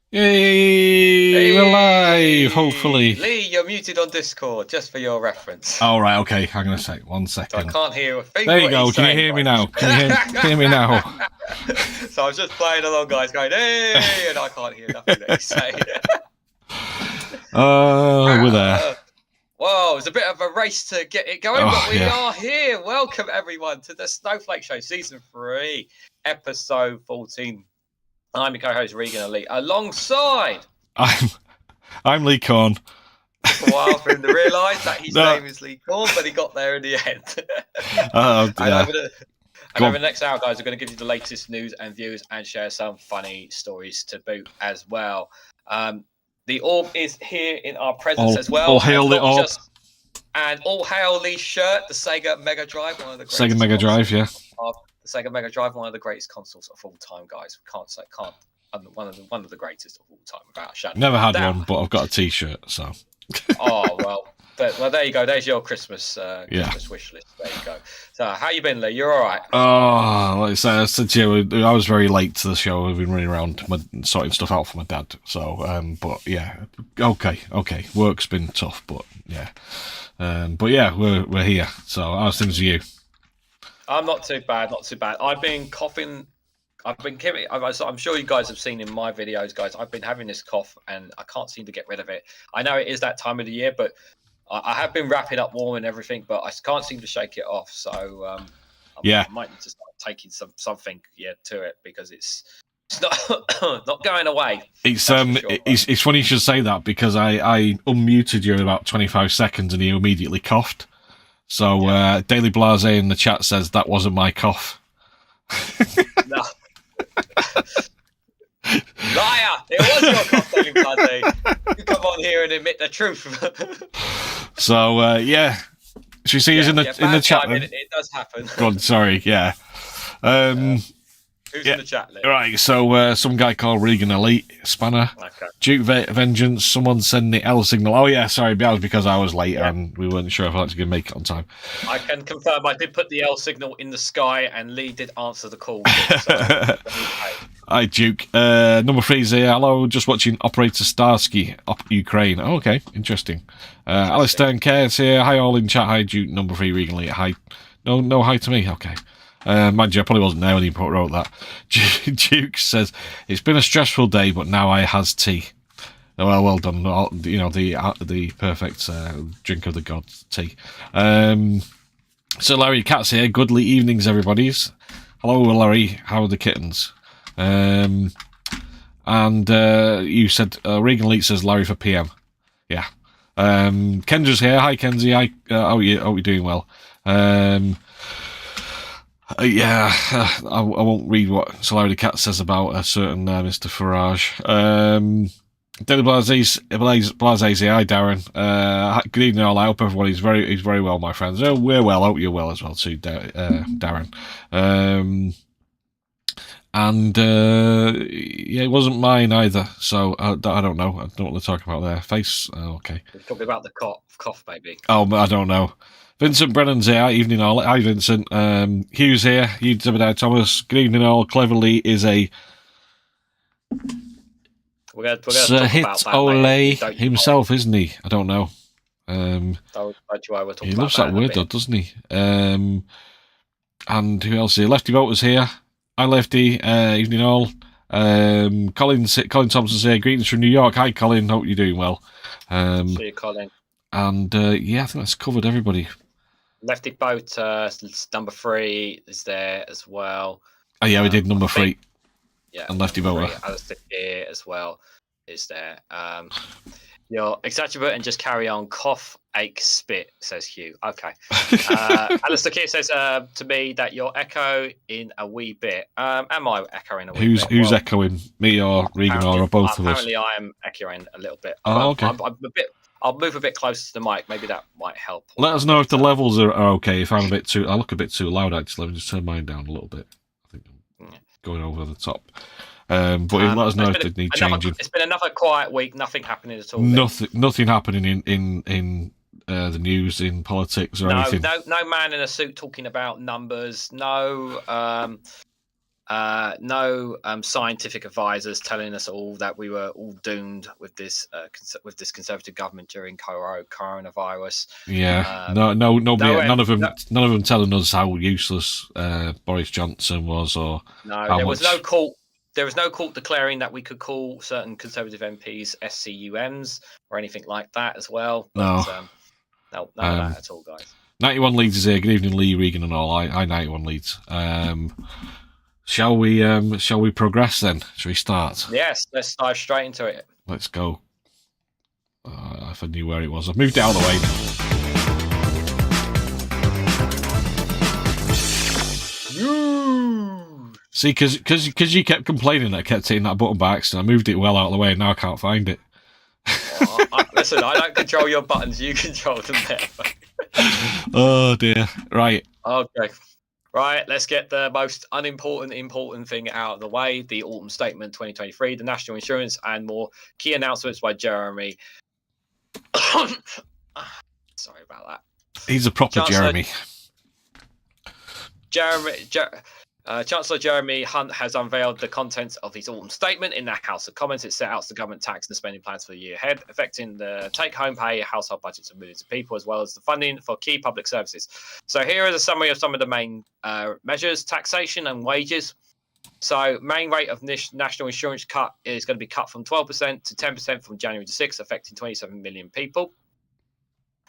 Yay! We're live, hopefully. Lee, you're muted on Discord, just for your reference. All right, okay. Hang on a sec. 1 second. So I can't hear a thing. There you go. Can you hear me now? Can you hear me now? So I was just playing along, guys, going, hey, and I can't hear nothing that he's saying. We're there. Whoa, it's a bit of a race to get it going, but we are here. Welcome, everyone, to the Snowflake Show, Season 3, Episode 14. I'm your co-host, Reganelite, alongside... I'm Lee Corn. Took a while for him to realise that his name is Lee Corn, but he got there in the end. And over the next hour, guys, we're going to give you the latest news and views and share some funny stories to boot as well. The Orb is here in our presence as well. All hail the Orb. And all hail Lee's shirt, the Sega Mega Drive, one of the greatest. Sega Mega Drive, yeah. The Sega Mega Drive, one of the greatest consoles of all time, guys. One of the greatest of all time, without a shadow. Never had one, but I've got a T-shirt, so. Oh well, there you go. There's your Christmas wish list. There you go. So, how you been, Lee? You're all right? Oh, like I said to you, I was very late to the show. I've been running around sorting stuff out for my dad. So, but yeah, okay. Work's been tough, but yeah, we're here. So, how's things with you? I'm not too bad. I've been coughing. I'm sure you guys have seen in my videos, guys. I've been having this cough, and I can't seem to get rid of it. I know it is that time of the year, but I have been wrapping up warm and everything, but I can't seem to shake it off. So I might need to start taking something to it, because it's not going away. It's funny you should say that, because I unmuted you in about 25 seconds and you immediately coughed. So Daily Blase in the chat says that wasn't my cough. No. Liar! It was your cough, Daily Blase. You come on here and admit the truth. So should we see us in the chat? It does happen. God, sorry. Yeah. Who's in the chat, Lee? Right, so some guy called Reganelite Spanner. Okay. Duke Vengeance, someone send the L signal. Oh yeah, sorry, that was because I was late and we weren't sure if I was going to make it on time. I can confirm I did put the L signal in the sky, and Lee did answer the call. Hi, Duke. Number 3 is here. Hello, just watching Operator Starsky, Ukraine. Oh, okay, interesting. Alistair and Cares here. Hi, all in chat. Hi, Duke. Number 3, Reganelite. Hi. No, hi to me. Okay. Mind you, I probably wasn't there when he wrote that. Duke says, it's been a stressful day, but now I has tea. Well done. The perfect drink of the gods, tea. So Larry Cat's here. Goodly evenings, everybody's. Hello, Larry. How are the kittens? And you said, Reganelite says Larry for PM. Yeah. Kendra's here. Hi, Kenzie. Hi. Hope you're doing well. I won't read what Solari the Cat says about a certain Mr. Farage. Daily Blaze's here. Hi, Darren. Good evening, all. I hope everyone is very well, my friends. We're well. I hope you're well as well, too, Darren. It wasn't mine either, so I don't know. I don't know what they're talking about there. Face. Okay. We're talking about the cough, maybe. Oh, I don't know. Vincent Brennan's here. Evening all. Hi, Vincent. Hugh's here. Hugh Zebediah Thomas. Good evening all. Cleverly is a Sir Hit Ole himself, isn't he? I don't know. He loves that word, though, doesn't he? And who else is here? Lefty Voter's here. Hi, Lefty. Evening all. Colin Thompson's here. Greetings from New York. Hi, Colin. Hope you're doing well. See you, Colin. And I think that's covered everybody. Lefty Boat, number 3 is there as well. Oh yeah, we did number 3. Yeah, and Lefty Boat. Alistair here as well is there. Your exacerbate and just carry on cough ache spit, says Hugh. Okay. Alistair Keir says to me that you're echoing a wee bit. Am I echoing a wee bit? Who's echoing? Me or Regan or both of us? Apparently I am echoing a little bit. Oh, okay. I'm a bit. I'll move a bit closer to the mic. Maybe that might help. Let us know if the levels are okay. If I'm a bit too... I look a bit too loud, actually. Let me just turn mine down a little bit. I think I'm going over the top. But let us know if they need changing. It's been another quiet week. Nothing happening at all. Nothing happening in the news, in politics, or anything. No man in a suit talking about numbers. No scientific advisors telling us all that we were all doomed with this Conservative government during coronavirus. Yeah, nobody, none of them telling us how useless Boris Johnson was, or was no court. There was no court declaring that we could call certain Conservative MPs SCUMs or anything like that as well. But, none of that at all, guys. 91 Leeds is here. Good evening, Lee, Regan, and all. I 91 Leeds. Shall we progress then? Shall we start? Yes, let's dive straight into it. Let's go. If I knew where it was, I've moved it out of the way. See, because you kept complaining that I kept hitting that button by accident, I moved it well out of the way, and now I can't find it. Listen, I don't control your buttons; you control them there. Oh dear! Right. Okay. Right. Let's get the most important thing out of the way: the autumn statement 2023, the national insurance, and more key announcements by Jeremy. Sorry about that. He's a proper Jeremy. Chancellor Jeremy Hunt has unveiled the contents of his autumn statement in the House of Commons. It set out the government tax and spending plans for the year ahead, affecting the take-home pay, household budgets of millions of people, as well as the funding for key public services. So here is a summary of some of the main measures: taxation and wages. So main rate of national insurance cut is going to be cut from 12% to 10% from January the 6th, affecting 27 million people.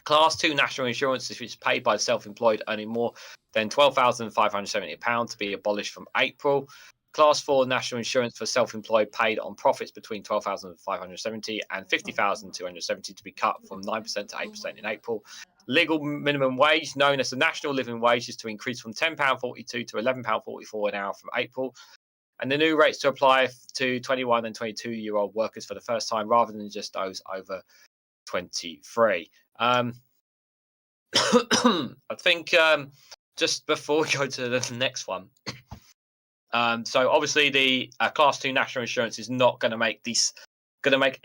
Class 2 national insurance, which is paid by self-employed earning more than £12,570 to be abolished from April. Class 4 national insurance for self-employed paid on profits between £12,570 and £50,270 to be cut from 9% to 8% in April. Legal minimum wage, known as the national living wage, is to increase from £10.42 to £11.44 an hour from April. And the new rates to apply to 21 and 22-year-old workers for the first time, rather than just those over 23. I think just before we go to the next one, so obviously the class 2 national insurance is not going to make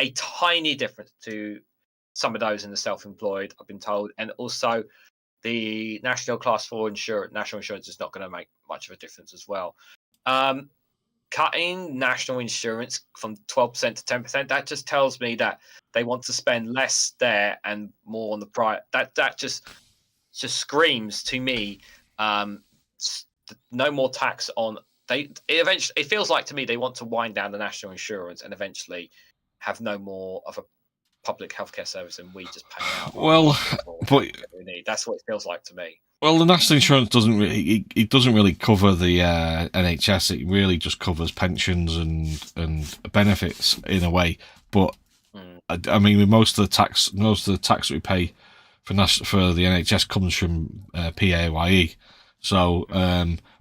a tiny difference to some of those in the self-employed, I've been told, and also the national class 4 national insurance is not going to make much of a difference as well. Cutting national insurance from 12% to 10%, that just tells me that they want to spend less there and more on the private. That just screams to me no more tax on. It feels like to me they want to wind down the national insurance and eventually have no more of a public healthcare service and we just pay out. Well, but that's what it feels like to me. Well, the national insurance doesn't really cover the NHS. It really just covers pensions and benefits in a way. But I mean, with most of the tax that we pay for the NHS comes from PAYE. So,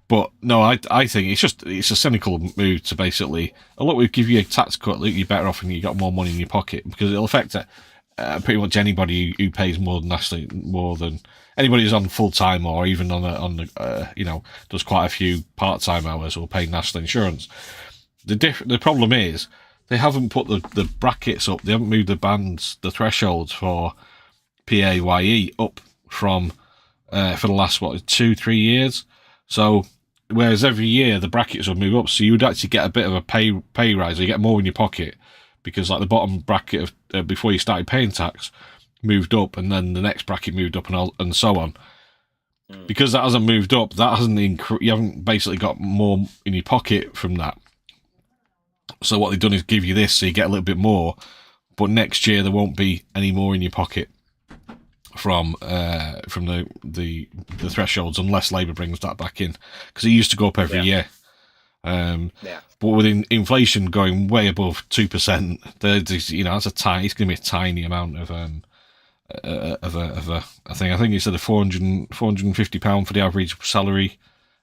but no, I think it's a cynical move to basically, look, we give you a tax cut, look, you're better off and you got more money in your pocket, because it'll affect pretty much anybody who pays more than anybody who's on full time or even on does quite a few part time hours will pay national insurance. The problem is they haven't put the brackets up. They haven't moved the thresholds for PAYE up from for the last 2-3 years. So whereas every year the brackets will move up, so you would actually get a bit of a pay rise. You get more in your pocket because like the bottom bracket of before you started paying tax moved up, and then the next bracket moved up, and so on. Because that hasn't moved up, that hasn't you haven't basically got more in your pocket from that. So what they've done is give you this, so you get a little bit more, but next year there won't be any more in your pocket from the thresholds unless Labour brings that back in, because it used to go up every year. But with inflation going way above 2%, that's it's going to be a tiny amount a thing. I think he said a £450 for the average salary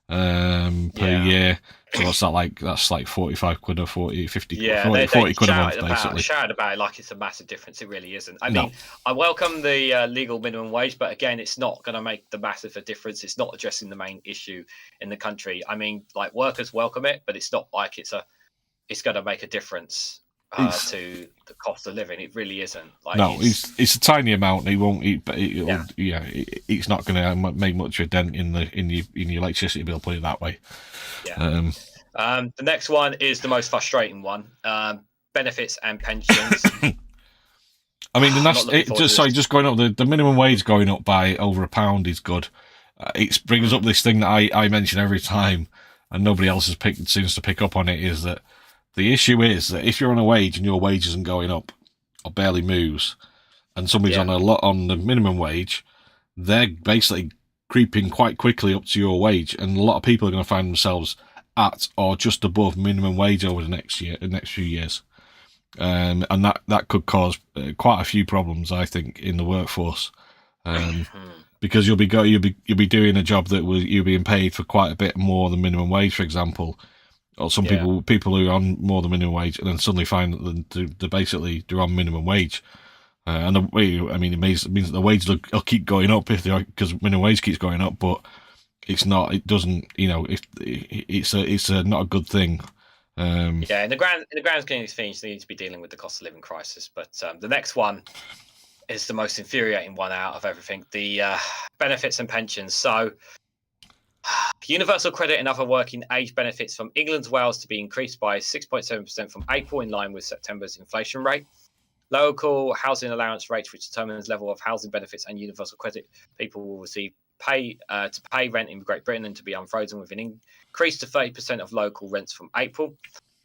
per year. So what's that like? That's like 45 quid or 40, 50, Yeah, 40, they 40 quid a month, basically. shout about it like it's a massive difference. It really isn't. I mean, I welcome the legal minimum wage, but again, it's not going to make the massive a difference. It's not addressing the main issue in the country. I mean, like workers welcome it, but it's not like it's going to make a difference to the cost of living. It really isn't. Like, no, it's a tiny amount. He won't eat, but it's not going to make much of a dent in your electricity bill. Put it that way. Yeah. The next one is the most frustrating one: benefits and pensions. I mean, just going up the minimum wage going up by over £1 is good. It brings up this thing that I mention every time, and nobody else seems to pick up on it. Is that the issue is that if you're on a wage and your wage isn't going up or barely moves, and somebody's on the minimum wage, they're basically creeping quite quickly up to your wage, and a lot of people are going to find themselves at or just above minimum wage over the next few years, and that could cause quite a few problems, I think, in the workforce, because you'll be doing a job that you're being paid for quite a bit more than minimum wage, for example. Or some people who are on more than minimum wage, and then suddenly find that they're on minimum wage, and it means that the wages will keep going up because minimum wage keeps going up, but it's not. It doesn't. It's not a good thing. In the grand scheme of things, they need to be dealing with the cost of living crisis. But the next one is the most infuriating one out of everything: the benefits and pensions. So, universal credit and other working age benefits from England to Wales to be increased by 6.7% from April, in line with September's inflation rate. Local housing allowance rates, which determines level of housing benefits and universal credit people will receive to pay rent in Great Britain, and to be unfrozen with an increase to 30% of local rents from April.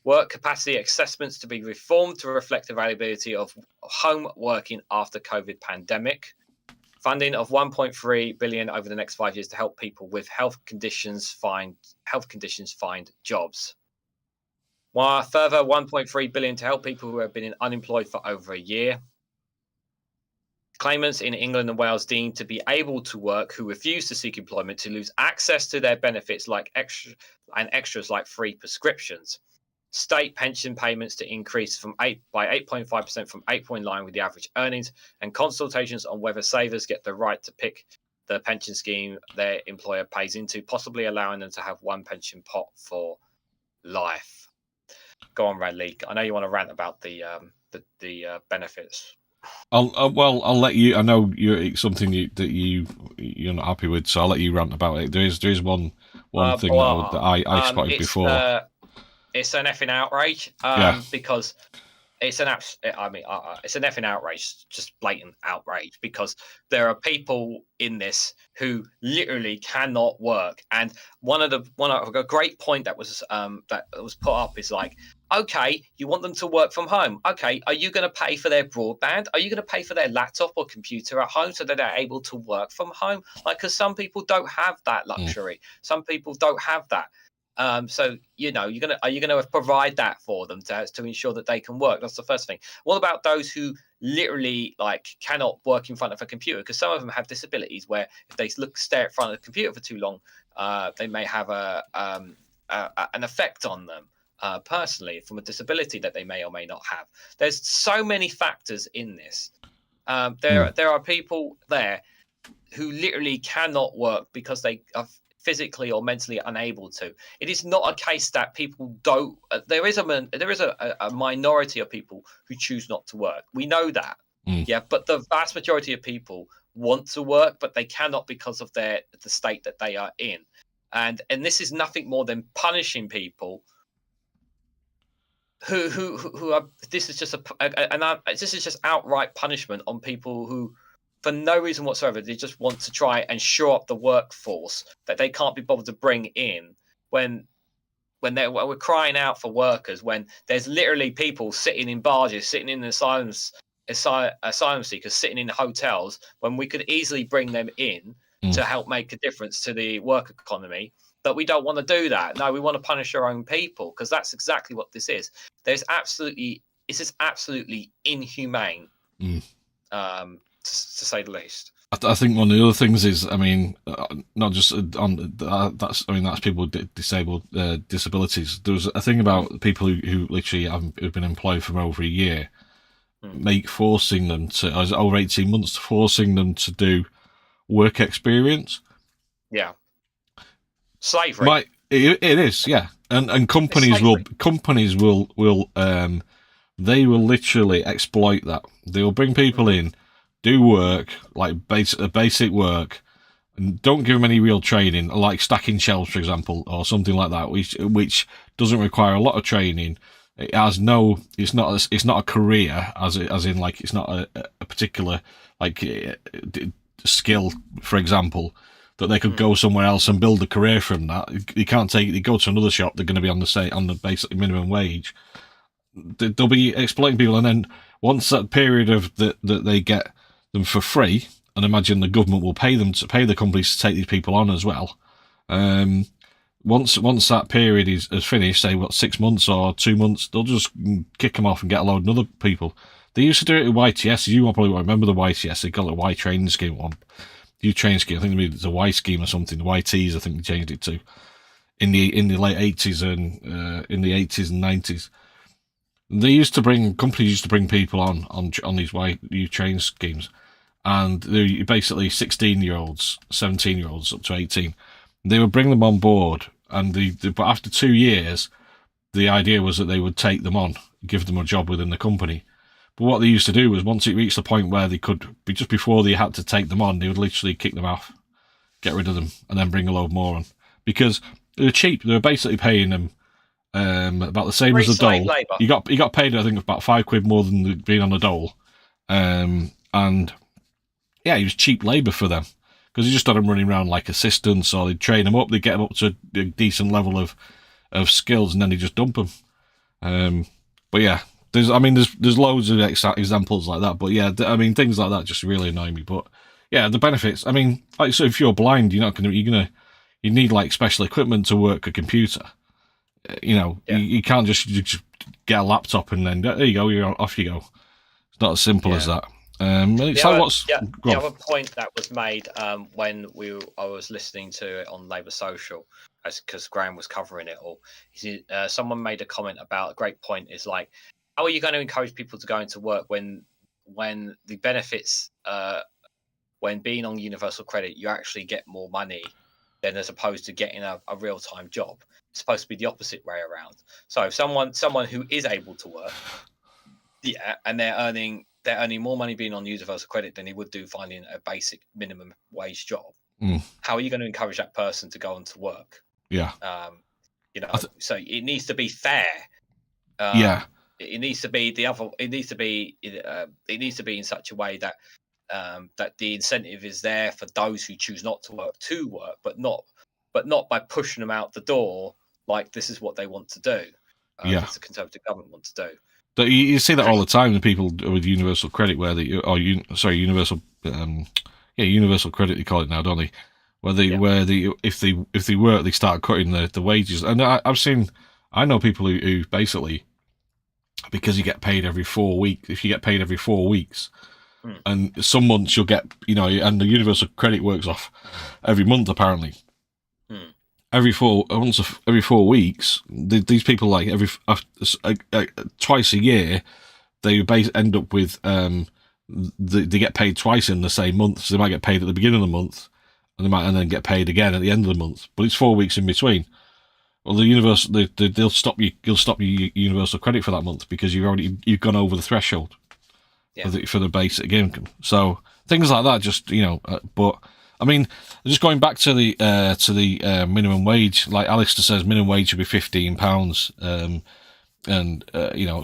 Work capacity assessments to be reformed to reflect availability of home working after COVID pandemic. Funding of 1.3 billion over the next 5 years to help people with health conditions find jobs. While a further 1.3 billion to help people who have been unemployed for over a year. Claimants in England and Wales deemed to be able to work who refuse to seek employment to lose access to their benefits like extras like free prescriptions. State pension payments to increase by 8.5% from April, in line with the average earnings, and consultations on whether savers get the right to pick the pension scheme their employer pays into, possibly allowing them to have one pension pot for life. Go on, Radley. I know you want to rant about the benefits. I'll let you. I know it's something that you're not happy with, so I'll let you rant about it. There is one thing that I spotted before. It's an effing outrage, because it's an effing outrage, just blatant outrage, because there are people in this who literally cannot work. And a great point that was put up is like, okay, you want them to work from home. Okay, are you going to pay for their broadband? Are you going to pay for their laptop or computer at home so that they're able to work from home? Like, because some people don't have that luxury. Some people don't have that. So are you gonna provide that for them to ensure that they can work? That's the first thing. What about those who literally cannot work in front of a computer? Because some of them have disabilities where if they stare in front of the computer for too long, they may have an effect on them personally from a disability that they may or may not have. There's so many factors in this. There are people there who literally cannot work because they are physically or mentally unable to. It is not a case that people don't. There is a minority of people who choose not to work. We know that, but the vast majority of people want to work, but they cannot because of the state that they are in, and this is nothing more than punishing people who are. This is just outright punishment on people who, for no reason whatsoever, they just want to try and shore up the workforce that they can't be bothered to bring in when we're crying out for workers, when there's literally people sitting in barges, sitting in asylum seekers, sitting in hotels, when we could easily bring them in to help make a difference to the work economy. But we don't want to do that. No, we want to punish our own people, because that's exactly what this is. This is absolutely inhumane. to say the least. I think one of the other things is, I mean, not just on that's people with disabled disabilities. There was a thing about people who literally have been employed for over a year, forcing them to over 18 months, forcing them to do work experience. Yeah, slavery. It is, yeah, and companies will they will literally exploit that. They will bring people in, do work like basic work, and don't give them any real training, like stacking shelves, for example, or something like that, which doesn't require a lot of training. It has no. It's not a career, as in like it's not a particular like skill, for example, that they could go somewhere else and build a career from that. You can't they go to another shop. They're going to be on the basic minimum wage. They'll be exploiting people, and then once that period of that they get them for free, and imagine the government will pay the companies to take these people on as well. Once that period is finished, say 6 months or 2 months, they'll just kick them off and get a load of other people. They used to do it with YTS. You probably won't remember the YTS. They got a Y training scheme one. New training scheme. I think it's a Y scheme or something. The YTs, I think they changed it to in the late 80s and in the 80s and 90s. Companies used to bring people on these YU training schemes, and they're basically 16-year-olds, 17-year-olds up to 18. They would bring them on board, but after 2 years, the idea was that they would take them on, give them a job within the company. But what they used to do was, once it reached the point where they could be, just before they had to take them on, they would literally kick them off, get rid of them, and then bring a load more on, because they were cheap. They were basically paying them about the same as a dole. Labor. You got paid, I think, about £5 more than being on a dole, and yeah, it was cheap labour for them, because you just had them running around like assistants, or they'd train them up, they'd get them up to a decent level of skills, and then they just dump them. But yeah, there's loads of examples like that. But yeah, I mean, things like that just really annoy me. But yeah, the benefits. I mean, like, so if you're blind, you need like special equipment to work a computer. You can't just get a laptop and then there you go, off you go. It's not as simple as that. The other point that was made when I was listening to it on Labour Social, because Graham was covering it all. Someone made a comment about a great point. Is like, how are you going to encourage people to go into work when the benefits, when being on universal credit, you actually get more money than as opposed to getting a real-time job. It's supposed to be the opposite way around. So if someone who is able to work, and they're earning more money being on universal credit than he would do finding a basic minimum wage job. How are you going to encourage that person to go on to work? Yeah. So it needs to be fair. It needs to be it needs to be in such a way that that the incentive is there for those who choose not to work, but not by pushing them out the door like this is what they want to do. As the Conservative government want to do. But you see that all the time with people with universal credit, universal credit they call it now, don't they? If they work, they start cutting the wages. And I know people who basically, because you get paid every 4 weeks. If you get paid every 4 weeks, and some months you'll get, and the universal credit works off every month apparently. Every 4 weeks, these people, like twice a year, they end up with they get paid twice in the same month. So they might get paid at the beginning of the month, and then get paid again at the end of the month. But it's 4 weeks in between. Well, they'll stop you. You'll stop your universal credit for that month because you've gone over the threshold for the basic income. So things like that, but. I mean, just going back to the minimum wage, like Alistair says, minimum wage should be £15, and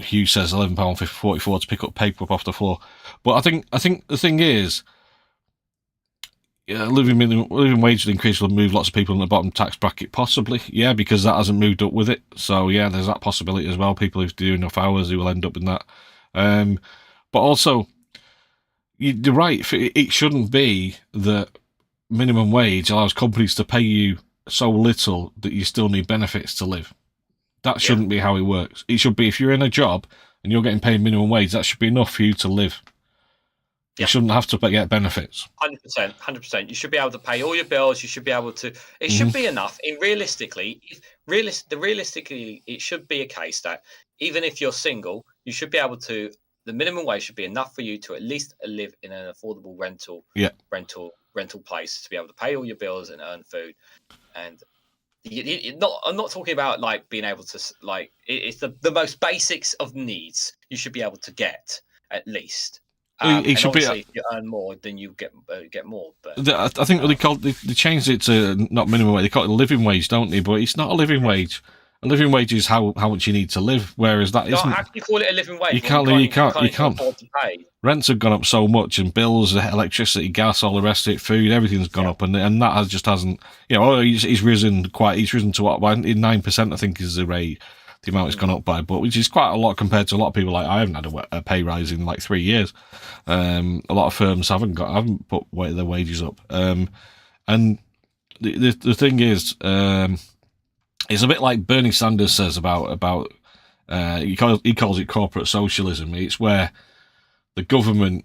Hugh says £11.44 to pick up paper up off the floor. But I think the thing is, living wage increase will move lots of people in the bottom tax bracket, possibly, because that hasn't moved up with it. So there's that possibility as well. People who do enough hours who will end up in that. But also, you're right. It shouldn't be that minimum wage allows companies to pay you so little that you still need benefits to live. That shouldn't be how it works. It should be, if you're in a job and you're getting paid minimum wage, that should be enough for you to live. Yeah. You shouldn't have to get benefits. 100%, 100%. You should be able to pay all your bills. You should be able to. It should be enough. Realistically, it should be a case that even if you're single, you should be able to. The minimum wage should be enough for you to at least live in an affordable rental place to be able to pay all your bills and earn food. And I'm not talking about like being able to like. It's the most basics of needs you should be able to get at least. It should be. If you earn more, then you get more. But I think they changed it to not minimum wage. They call it a living wage, don't they? But it's not a living wage. A living wage is how much you need to live, whereas that isn't. How can you call it a living wage? You can't afford to pay. Rents have gone up so much, and bills, electricity, gas, all the rest of it, food, everything's gone up, and that just hasn't. He's risen quite. He's risen to what? 9%, I think, is the rate. The amount it's gone up by, but which is quite a lot compared to a lot of people. Like I haven't had a pay rise in like 3 years. A lot of firms haven't put their wages up. And the thing is, it's a bit like Bernie Sanders says about he calls it corporate socialism. It's where the government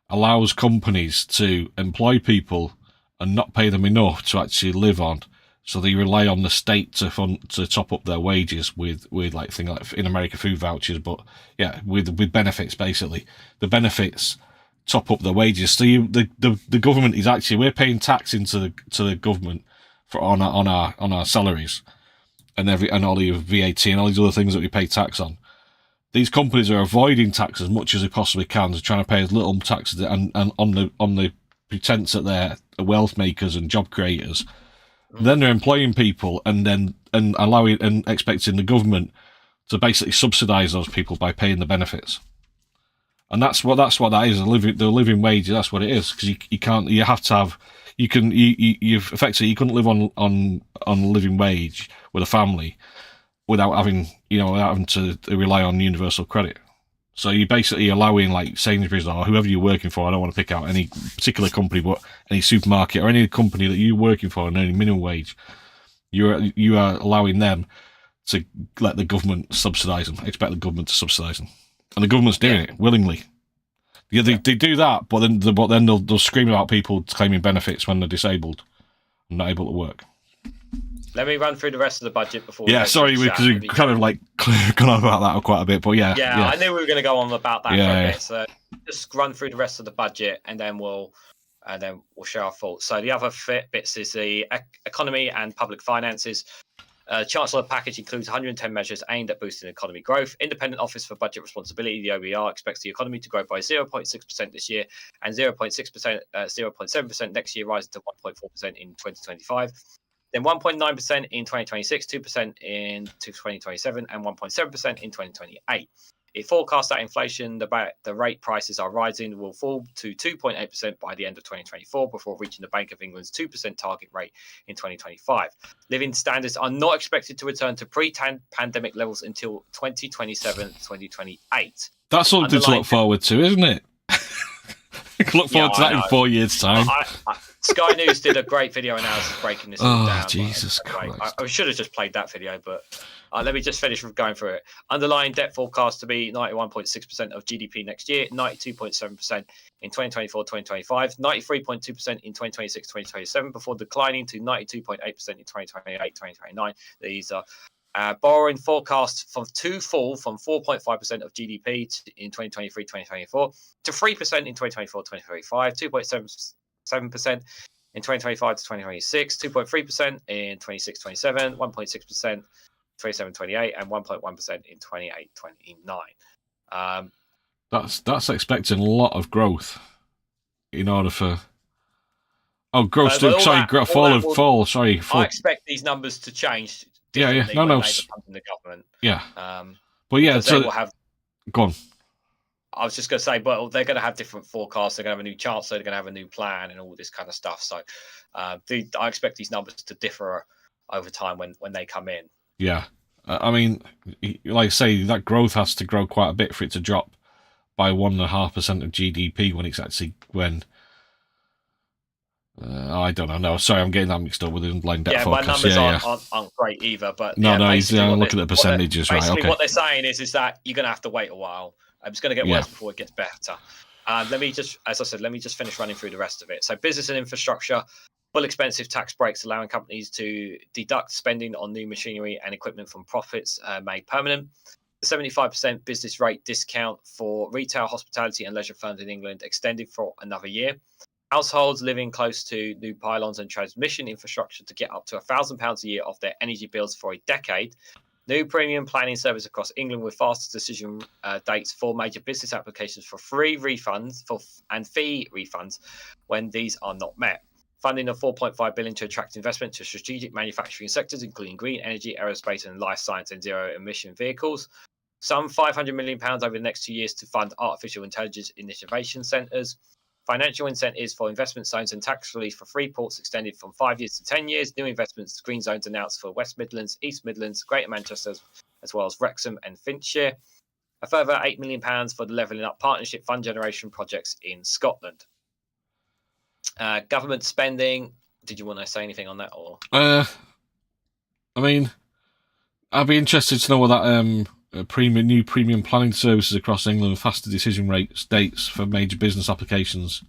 allows companies to employ people and not pay them enough to actually live on. So they rely on the state to top up their wages with like things like in America food vouchers, but yeah, with benefits basically. The benefits top up their wages. So the government is actually, we're paying tax into the government on our salaries and all the VAT and all these other things that we pay tax on. These companies are avoiding tax as much as they possibly can. They're trying to pay as little tax and on the pretense that they're wealth makers and job creators. Then they're employing people and allowing and expecting the government to basically subsidise those people by paying the benefits. And that's what that is. The living wage. That's what it is, because you can't. You have to have. You effectively you couldn't live on living wage with a family without having to rely on universal credit. So you're basically allowing like Sainsbury's or whoever you're working for. I don't want to pick out any particular company, but any supermarket or any company that you're working for and earning minimum wage, you are allowing them to let the government subsidise them. Expect the government to subsidise them, and the government's doing it willingly. Yeah, they do that, but then they'll scream about people claiming benefits when they're disabled and not able to work. Let me run through the rest of the budget before. Yeah, sorry, because we kind of like gone on about that quite a bit, but yeah. I knew we were going to go on about that for a bit. So just run through the rest of the budget, and then we'll share our thoughts. So the other bits is the economy and public finances. Chancellor package includes 110 measures aimed at boosting economy growth. Independent Office for Budget Responsibility, the OBR, expects the economy to grow by 0.6% this year and 0.7% next year, rising to 1.4% in 2025. Then 1.9% in 2026, 2% in 2027, and 1.7% in 2028. It forecasts that inflation, the rate prices are rising, will fall to 2.8% by the end of 2024 before reaching the Bank of England's 2% target rate in 2025. Living standards are not expected to return to pre-pandemic levels until 2027, 2028. That's something to look forward to, isn't it? Look forward to that in 4 years' time. Sky News did a great video analysis breaking this all down. Oh, Jesus Christ. I should have just played that video, but let me just finish with going through it. Underlying debt forecast to be 91.6% of GDP next year, 92.7% in 2024-2025, 93.2% in 2026-2027, before declining to 92.8% in 2028-2029. These are borrowing forecast to fall from 4.5% of GDP in 2023-2024 to 3% in 2024-2025, 2.7% in 2025 to 2026, 2.3% in 26-27, 1.6% 27-28, and 1.1% in 28-29. That's expecting a lot of growth in order for growth. Fall. Sorry. I expect these numbers to change. Yeah. In the government. Yeah. But yeah, so will have. Go on. I was just going to say, well, they're going to have different forecasts. They're going to have a new chancellor. They're going to have a new plan and all this kind of stuff. So, I expect these numbers to differ over time when they come in. Yeah, I mean, like I say, that growth has to grow quite a bit for it to drop by 1.5% of GDP when it's actually I don't know. No, sorry, I'm getting that mixed up with the underlying debt forecast. My numbers aren't great either. But no, he's looking at the percentages, right? Okay. What they're saying is that you're going to have to wait a while. It's going to get worse before it gets better. Let me just, as I said, finish running through the rest of it. So business and infrastructure, full expensive tax breaks allowing companies to deduct spending on new machinery and equipment from profits made permanent. The 75% business rate discount for retail, hospitality and leisure firms in England extended for another year. Households living close to new pylons and transmission infrastructure to get up to £1,000 a year off their energy bills for a decade. New premium planning service across England with faster decision dates for major business applications for free refunds and fee refunds when these are not met. Funding of £4.5 billion to attract investment to strategic manufacturing sectors, including green energy, aerospace and life science and zero emission vehicles. Some £500 million over the next 2 years to fund artificial intelligence innovation centres. Financial incentives for investment zones and tax relief for free ports extended from 5 years to 10 years. New investments, green zones announced for West Midlands, East Midlands, Greater Manchester, as well as Wrexham and Flintshire. A further £8 million for the Levelling Up Partnership Fund Generation projects in Scotland. Government spending. Did you want to say anything on that? Or I mean, I'd be interested to know what that new premium planning services across England, faster decision rates, dates for major business applications,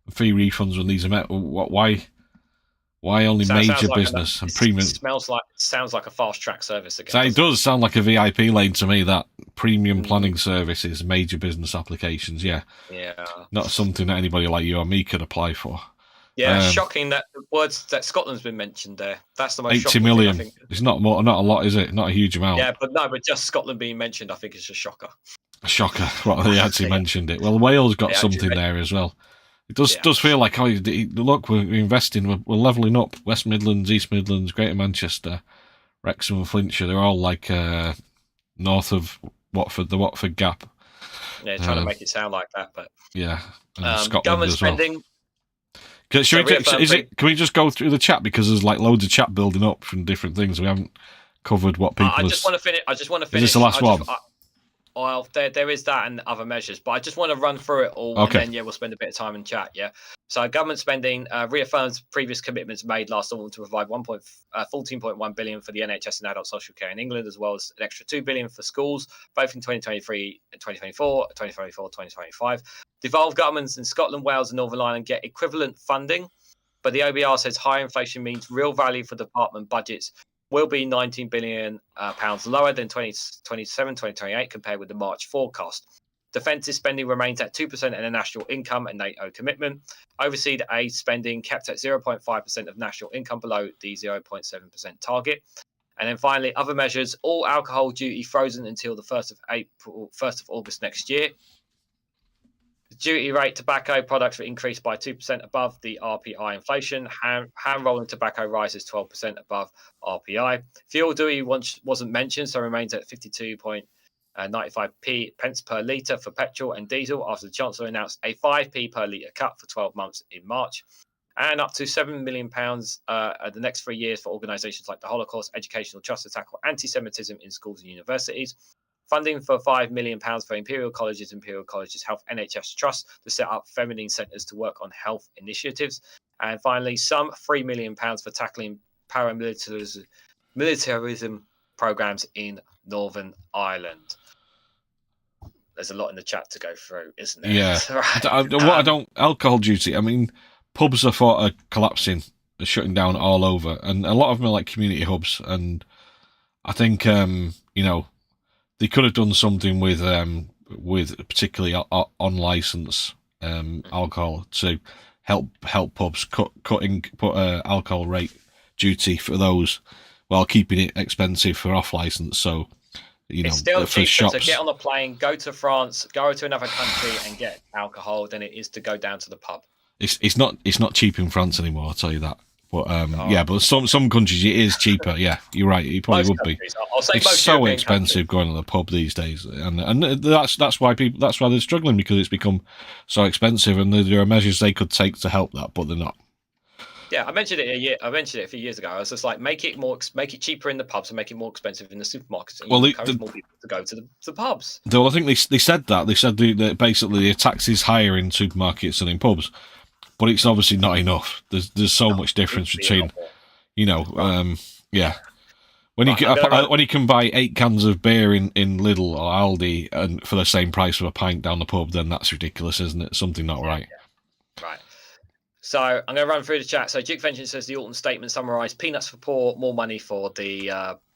and fee refunds when these are met. Why only major business and premium? Sounds like a fast track service again. So it does sound like a VIP lane to me. That premium planning services, major business applications. Yeah, not something that anybody like you or me could apply for. Yeah, shocking that the words that Scotland's been mentioned there. That's the most 80 shocking million. Thing, I think. It's not a lot, is it? Not a huge amount. Yeah, but just Scotland being mentioned, I think is a shocker. A shocker. Well, they actually mentioned it. Well, Wales got something there as well. It does feel like, look, we're investing, we're levelling up. West Midlands, East Midlands, Greater Manchester, Wrexham and Flintshire, they're all like north of Watford, the Watford Gap. Yeah, trying to make it sound like that, but yeah, Scotland government as well. spending. Can we just go through the chat, because there's like loads of chat building up from different things. We haven't covered what people. I just want to finish. Is this the last one? Well, there is that and other measures, but I just want to run through it all, okay. And then we'll spend a bit of time in chat. Yeah. So government spending reaffirms previous commitments made last autumn to provide 14.1 billion for the NHS and adult social care in England, as well as an extra 2 billion for schools, both in 2023 and 2024, 2025. Devolved governments in Scotland, Wales, and Northern Ireland get equivalent funding, but the OBR says higher inflation means real value for department budgets will be £19 billion lower than 2027-2028 compared with the March forecast. Defensive spending remains at 2% of the national income, a NATO commitment. Overseas aid spending kept at 0.5% of national income, below the 0.7% target. And then finally, other measures, all alcohol duty frozen until the 1st of August next year. The duty rate tobacco products were increased by 2% above the RPI inflation. Hand rolling tobacco rises 12% above RPI. Fuel duty wasn't mentioned, so remains at 52.95p pence per litre for petrol and diesel after the Chancellor announced a 5p per litre cut for 12 months in March. And up to £7 million the next 3 years for organisations like the Holocaust Educational Trust to tackle anti-Semitism in schools and universities. Funding for £5 million for Imperial College's Health NHS Trust to set up feminine centres to work on health initiatives. And finally, some £3 million for tackling paramilitarism programmes in Northern Ireland. There's a lot in the chat to go through, isn't there? Yeah. Right. Alcohol duty, I mean, pubs are collapsing, they're shutting down all over, and a lot of them are like community hubs, and I think, they could have done something with particularly on license alcohol to help pubs put alcohol rate duty for those while keeping it expensive for off license. So it's still for cheaper shops to get on a plane, go to France, go to another country, and get alcohol than it is to go down to the pub. It's not cheap in France anymore, I'll tell you that. But but some countries it is cheaper. Yeah, you're right. It probably would be. I'll say it's so expensive going to the pub these days, and that's why they're struggling, because it's become so expensive, and there are measures they could take to help that, but they're not. Yeah, I mentioned it a few years ago. I was just like, make it cheaper in the pubs and make it more expensive in the supermarkets. And encourage more people to go to the pubs. Well, I think they said that. They said that basically the tax is higher in supermarkets than in pubs. But it's obviously not enough. There's so much difference between, yeah. When you can buy 8 cans of beer in Lidl or Aldi and for the same price of a pint down the pub, then that's ridiculous, isn't it? Something not right. Yeah. Right. So I'm going to run through the chat. So Duke Vengeance says the autumn statement summarised: peanuts for poor, more money for the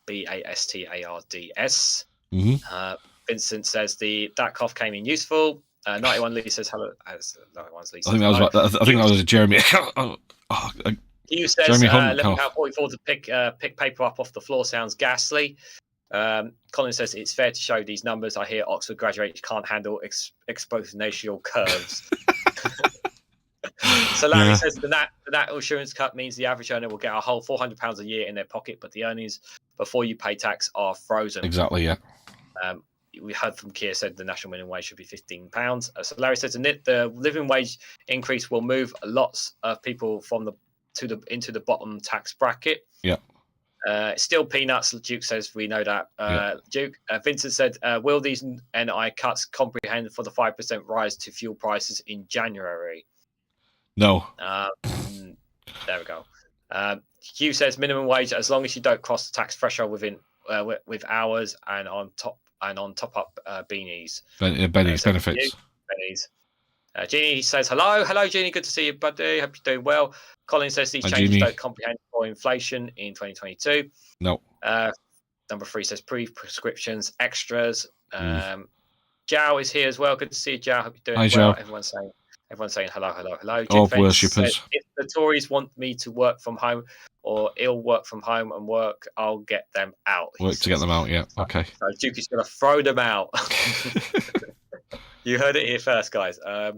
BASTARDS. Mm-hmm. Vincent says that cough came in useful. 91 Lee says hello. 91 Lee says I think that was a Jeremy. Hugh says £11.44 to pick paper up off the floor sounds ghastly. Colin says it's fair to show these numbers. I hear Oxford graduates can't handle exponential curves. So Larry says the nat insurance cut means the average earner will get a whole £400 a year in their pocket, but the earnings before you pay tax are frozen. Exactly, yeah. We heard from Keir said the national minimum wage should be £15. So Larry says the living wage increase will move lots of people from into the bottom tax bracket. Yeah. Still peanuts. Duke says we know that. Duke. Vincent said, will these NI cuts comprehend for the 5% rise to fuel prices in January? No. There we go. Hugh says minimum wage as long as you don't cross the tax threshold within with hours and on top up beanies. Benefits. Bennies. Jeannie says hello, Jeannie. Good to see you, buddy. Hope you're doing well. Colin says these changes don't comprehend for inflation in 2022. No. Number 3 says prescriptions extras. Jow is here as well. Good to see you, Jow. Hope you're doing well. Jow. Everyone's saying hello. Of worshippers. If the Tories want me to work from home or ill work from home and work, I'll get them out. To get them out, yeah. Okay. So Duke is going to throw them out. You heard it here first, guys. I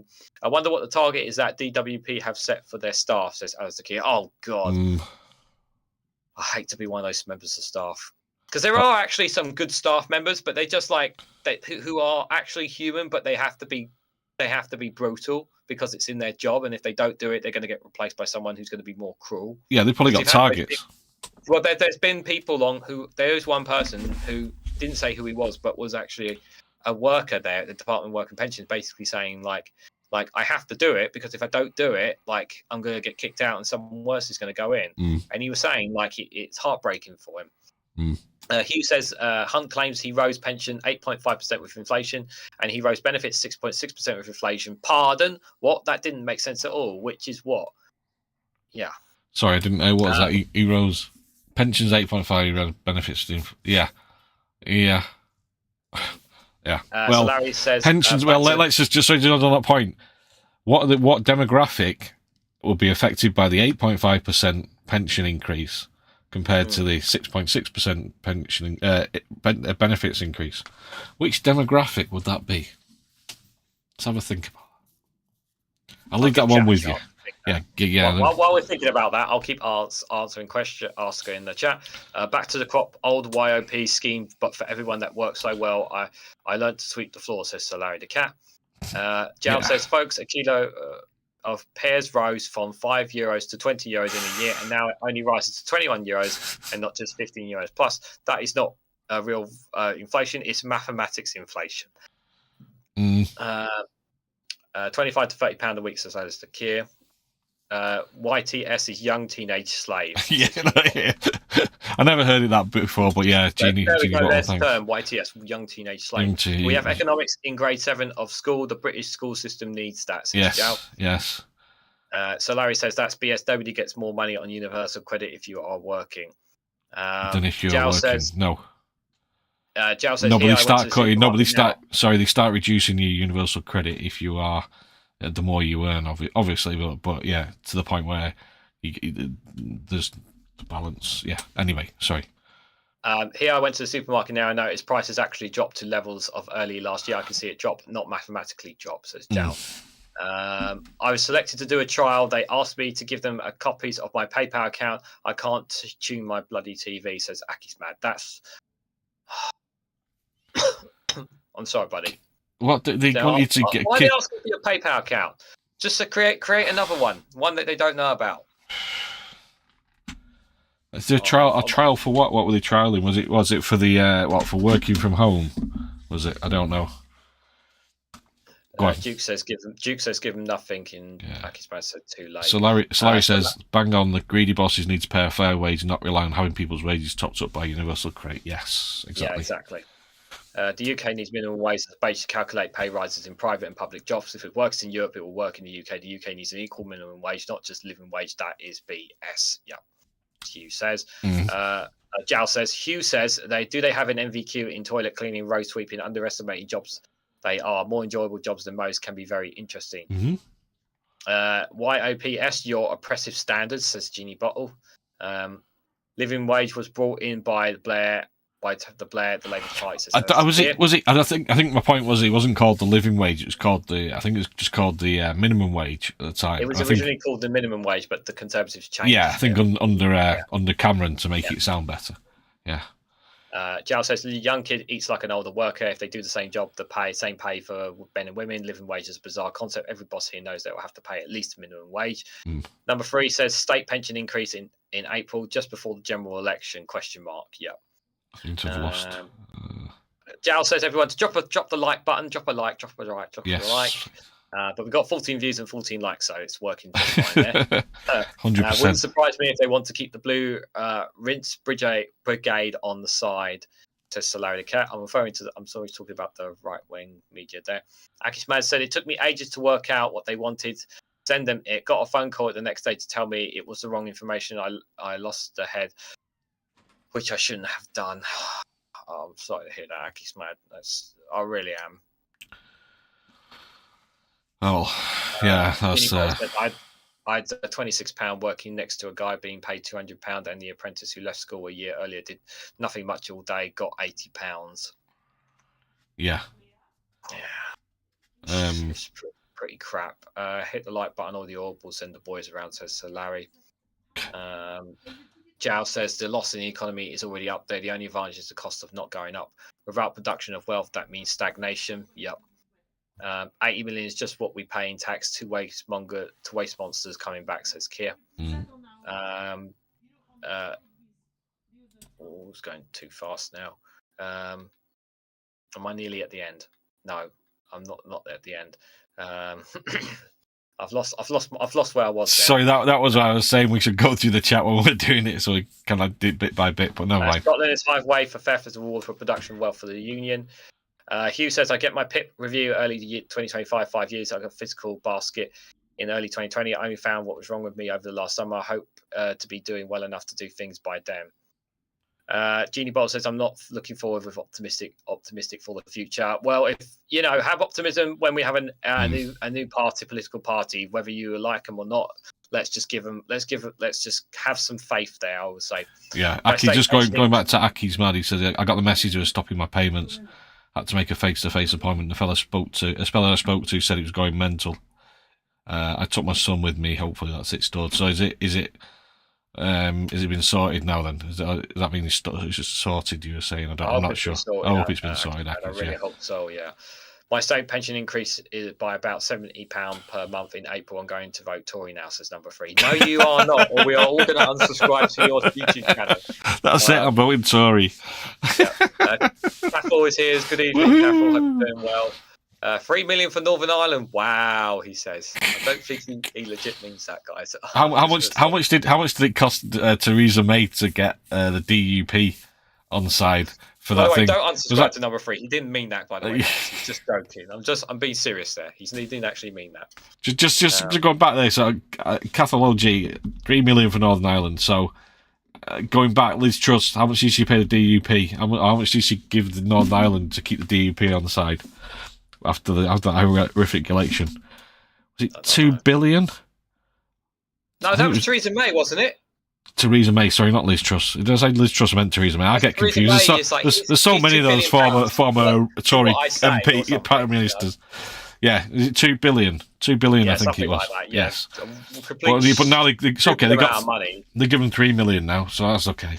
wonder what the target is that DWP have set for their staff, says Alistair Keir. Oh, God. I hate to be one of those members of staff. Because there are actually some good staff members, but they just who are actually human, but they have to be brutal because it's in their job, and if they don't do it, they're going to get replaced by someone who's going to be more cruel. Yeah, they've probably got targets. Well, there's been people there is one person who didn't say who he was, but was actually a worker there at the Department of Work and Pensions, basically saying like I have to do it because if I don't do it, like I'm going to get kicked out and someone worse is going to go in. And he was saying like it's heartbreaking for him. Hugh says Hunt claims he rose pension 8.5% with inflation and he rose benefits 6.6% with inflation. Pardon? What? That didn't make sense at all. Which is what? Yeah. Sorry, I didn't know. What was that? He rose pensions 8.5, he rose benefits. Yeah. Yeah. So Larry says pensions. Let's just on that point. What demographic will be affected by the 8.5% pension increase compared to the 6.6% pension benefits increase? Which demographic would that be? Let's have a think about that. I'll leave that one with you. Yeah. While we're thinking about that, I'll keep asking in the chat. Back to the crop, old YOP scheme, but for everyone that works so well, I learned to sweep the floor, says Sir Larry the Cat. Jal says, folks, a kilo of pears rose from €5 to €20 in a year, and now it only rises to €21 and not just €15. Plus, that is not real inflation; it's mathematics inflation. 25 to £30 a week, says Alistair Keir. YTS is young teenage slave. I never heard of that before, but yeah, Jeannie. There's the term YTS, young teenage slave. We have economics in grade 7 of school. The British school system needs that. Yes. So Larry says that's BS. Nobody gets more money on universal credit if you are working. Then if you're working, says, no. Jal says they start reducing your universal credit if you are. The more you earn, obviously, but yeah, to the point where there's the balance. Yeah. Anyway, sorry. Here I went to the supermarket now. I noticed prices actually dropped to levels of early last year. I can see it drop, not mathematically drop, says Jal. I was selected to do a trial. They asked me to give them copies of my PayPal account. I can't tune my bloody TV, says Aki's mad. That's. I'm sorry, buddy. What do they want you to get? Why are they asking for your PayPal account? Just to create another one that they don't know about. Is there a trial for what? What were they trialing? Was it for the for working from home? Was it? I don't know. Duke says give them nothing. In Pakistan said too late. So Larry says, bang on, the greedy bosses need to pay a fair wage and not rely on having people's wages topped up by universal credit. Yes, exactly. Yeah, exactly. The UK needs minimum wage as a base to calculate pay rises in private and public jobs. If it works in Europe, it will work in the UK. The UK needs an equal minimum wage, not just living wage. That is BS. Yeah, Hugh says. Jal says, Hugh says, they have an MVQ in toilet cleaning, road sweeping, underestimating jobs. They are more enjoyable jobs than most, can be very interesting. YOPS, your oppressive standards, says Jeannie Bottle. Living wage was brought in by the Labour Party. Says, I think my point was it wasn't called the living wage. It was called just called the minimum wage at the time. It was originally called the minimum wage, but the Conservatives changed. Yeah, I think under Cameron to make it sound better. Yeah. Jal says the young kid eats like an older worker. If they do the same job, same pay for men and women. Living wage is a bizarre concept. Every boss here knows they will have to pay at least a minimum wage. Number 3 says state pension increase in April, just before the general election? ? Yeah. I seem to have lost. Jal says everyone to drop the like button, drop a like. But we've got 14 views and 14 likes, so it's working just fine there. 100%. Wouldn't surprise me if they want to keep the blue rinse brigade on the side, says Solari the Cat. I'm sorry, talking about the right-wing media there. Akishmad said, it took me ages to work out what they wanted. Send them it. Got a phone call the next day to tell me it was the wrong information. I lost the head, which I shouldn't have done. I'm sorry to hear that, Akishmad. I really am. Oh, yeah, that's. I had £26 working next to a guy being paid £200, and the apprentice who left school a year earlier did nothing much all day, got £80. Yeah. It's pretty crap. Hit the like button or the orb will send the boys around, says Larry. Jao says the loss in the economy is already up there. The only advantage is the cost of not going up. Without production of wealth, that means stagnation. Yep. 80 million is just what we pay in tax to waste monsters coming back, says Keir. It's going too fast now. Am I nearly at the end? No, I'm not there at the end. I've lost where I was there. Sorry, that was what I was saying. We should go through the chat when we're doing it, so we kind of do bit by bit. But no mind. Scotland is high way for theft as a reward for production wealth for the union. Hugh says, I get my PIP review early 2025, 5 years. I got a physical basket in early 2020. I only found what was wrong with me over the last summer. I hope to be doing well enough to do things by then. Jeannie Bolt says, I'm not looking forward with optimistic for the future. Well, if have optimism when we have a new political party, whether you like them or not. Let's just have some faith there, I would say. Yeah, Aki, just going back to Aki's mad, he says, I got the message they were stopping my payments. Had to make a face-to-face appointment. The fellow I spoke to said it was going mental. I took my son with me. Hopefully that's it stored. So is it been sorted now then? Does that mean it's just sorted? You were saying. I'm not sure. I hope it's been sorted. I really hope so. Yeah. My state pension increase is by about £70 per month in April. I'm going to vote Tory now, says number 3. No, you are not, or we are all going to unsubscribe to your YouTube channel. That's it, I'm voting Tory. Cathal is here. Good evening, Cathal. Hope you're doing well. 3 million for Northern Ireland. Wow, he says. I don't think he legit means that, guys. How much did it cost Theresa May to get the DUP on side? For by that the way, thing. don't unsubscribe to number 3. He didn't mean that, by the way. He's just joking. I'm being serious there. He didn't actually mean that. Just going back there. So, Cathal OG, 3 million for Northern Ireland. So, going back, Liz Truss, how much did she pay the DUP? How much did she give the Northern Ireland to keep the DUP on the side after that horrific election? Was it 2 billion? No, that was Theresa May, wasn't it? Theresa May, sorry, not Liz Truss. Did I say Liz Truss meant Theresa May? I get confused. There's so many of those former Tory MP Prime Ministers. Yeah, is it 2 billion? 2 billion, I think it was. Like that, yeah. Yes. But now it's okay. They're given 3 million now, so that's okay.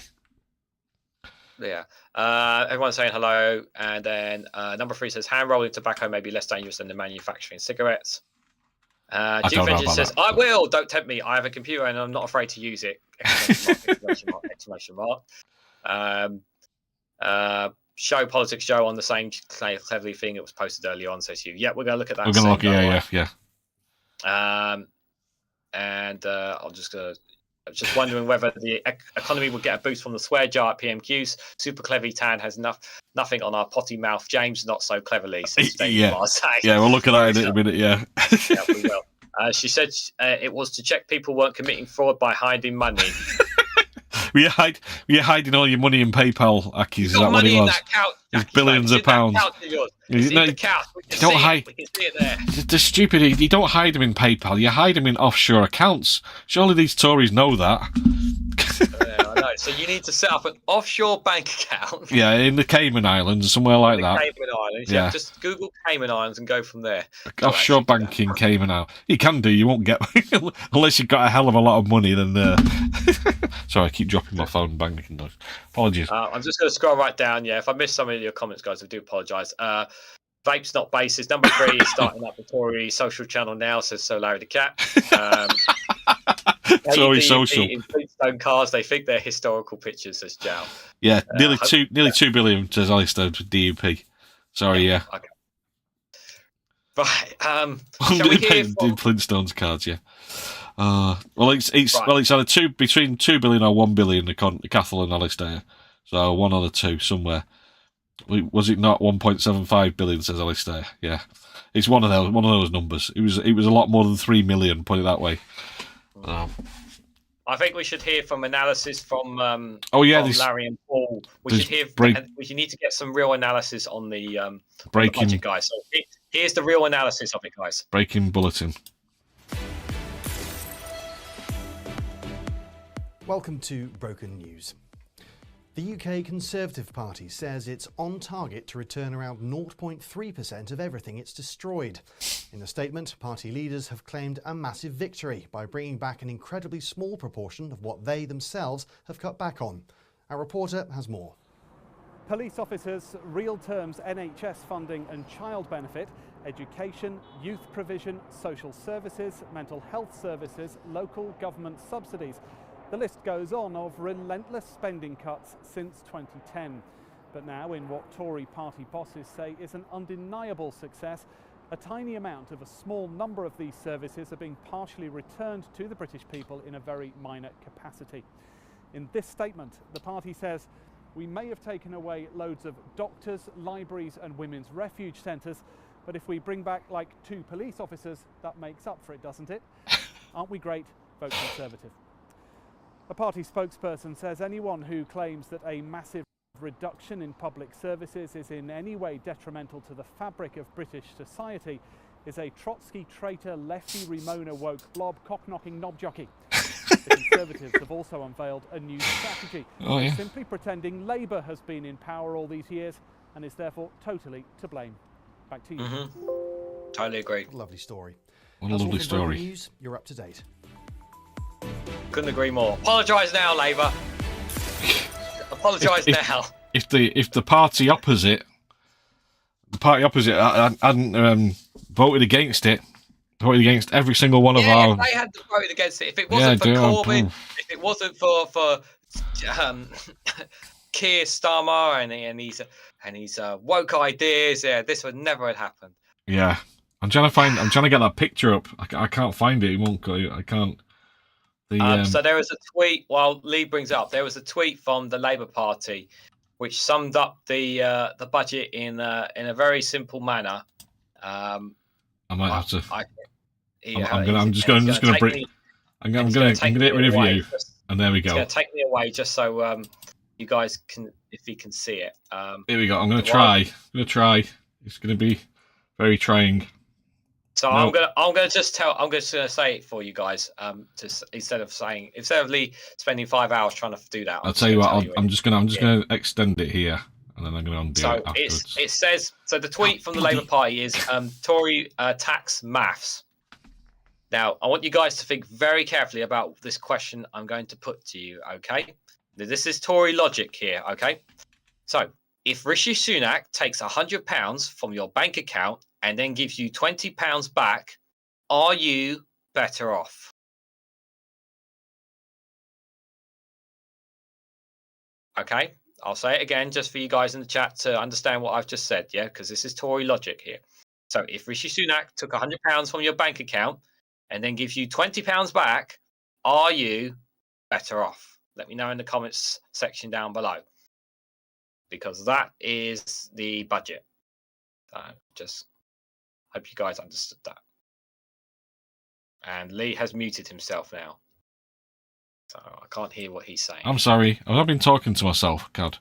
Yeah. Everyone's saying hello, and then number 3 says hand rolling tobacco may be less dangerous than the manufacturing cigarettes. Duke Vengeance says, I will, don't tempt me. I have a computer and I'm not afraid to use it. Exclamation mark. Show Politics Joe on the same cleverly thing. It was posted earlier on. Says you, yeah, we're gonna look at that. We're gonna look, yeah. And I'm just wondering whether the economy would get a boost from the swear jar at PMQs. Super Cleverly Tan has nothing on our potty mouth. James, not so cleverly. Says Yeah, we'll look at that in a minute. Yeah, yeah, we will. She said it was to check people weren't committing fraud by hiding money. Were you hiding all your money in PayPal, Aki? Is that what it was? It's billions of pounds. It's in the couch. We can see it there. The stupid. You don't hide them in PayPal. You hide them in offshore accounts. Surely these Tories know that. Yeah, I know. So you need to set up an offshore bank account. Yeah, in the Cayman Islands, somewhere like that. Cayman Islands. Yeah. Just Google Cayman Islands and go from there. Offshore banking, Cayman Islands. You can do. You won't get unless you've got a hell of a lot of money. Then sorry, I keep dropping my phone banking noise. Apologies. I'm just going to scroll right down. Yeah, if I missed some of your comments, guys, I do apologise. Vape's not bases. Number 3 is starting up the Tory social channel now. Says so Larry the Cat. Tory social. In Flintstone cars, they think they're historical pictures. Says Jow. Yeah, nearly 2 billion. Says Alistair for DUP. Sorry, yeah. Okay. Right. Shall we hear from Flintstones cards? Yeah. Well, it's either between 2 billion or 1 billion. Cathal and Alistair. So one of the two somewhere. Was it not 1.75 billion? Says Alistair. Yeah, it's one of those numbers. It was a lot more than 3 million. Put it that way. I think we should hear from analysis from from Larry and Paul. We need to get some real analysis on the budget, guys. So here's the real analysis of it, guys. Breaking bulletin. Welcome to Broken News. The UK Conservative Party says it's on target to return around 0.3% of everything it's destroyed. In a statement, party leaders have claimed a massive victory by bringing back an incredibly small proportion of what they themselves have cut back on. Our reporter has more. Police officers, real terms NHS funding and child benefit, education, youth provision, social services, mental health services, local government subsidies. The list goes on of relentless spending cuts since 2010. But now, in what Tory party bosses say is an undeniable success, a tiny amount of a small number of these services are being partially returned to the British people in a very minor capacity. In this statement, the party says, "We may have taken away loads of doctors, libraries and women's refuge centres, but if we bring back like 2 police officers, that makes up for it, doesn't it? Aren't we great? Vote Conservative." A party spokesperson says anyone who claims that a massive reduction in public services is in any way detrimental to the fabric of British society is a Trotsky traitor, lefty Ramona woke blob cock-knocking knob jockey. The Conservatives have also unveiled a new strategy, simply pretending Labour has been in power all these years and is therefore totally to blame. Back to you. Totally agree. Lovely story. What a lovely story. News, you're up to date. Couldn't agree more. Apologise now, Labour. Apologise now. If the party opposite hadn't voted against it, voted against every single one of our. They had voted against it. If it wasn't for Corbyn, if it wasn't for Keir Starmer and his woke ideas, this would never have happened. Yeah, I'm trying to get that picture up. I can't find it. It won't go. I can't. So there was a tweet, while Lee brings it up, there was a tweet from the Labour Party which summed up the budget in a very simple manner. I might have to. I'm just going to bring. I'm going to get rid of you, and there we go. It's going to take me away just so you guys can, if you can see it. Here we go. I'm going to try. It's going to be very trying. So no. I'm going to say it for you guys. Instead of Lee spending 5 hours trying to do that. I'll tell you what. I'm just going to extend it here, and then I'm going to undo it afterwards. It says so. The tweet from the Labour Party is Tory tax maths. Now I want you guys to think very carefully about this question I'm going to put to you. Okay, this is Tory logic here. Okay, so if Rishi Sunak takes £100 from your bank account and then gives you £20 back, are you better off? Okay, I'll say it again just for you guys in the chat to understand what I've just said, yeah, because this is Tory logic here. So if Rishi Sunak took £100 from your bank account and then gives you £20 back, are you better off? Let me know in the comments section down below, because that is the budget. Just hope you guys understood that. And Lee has muted himself now, so I can't hear what he's saying. I'm sorry. I've been talking to myself. God.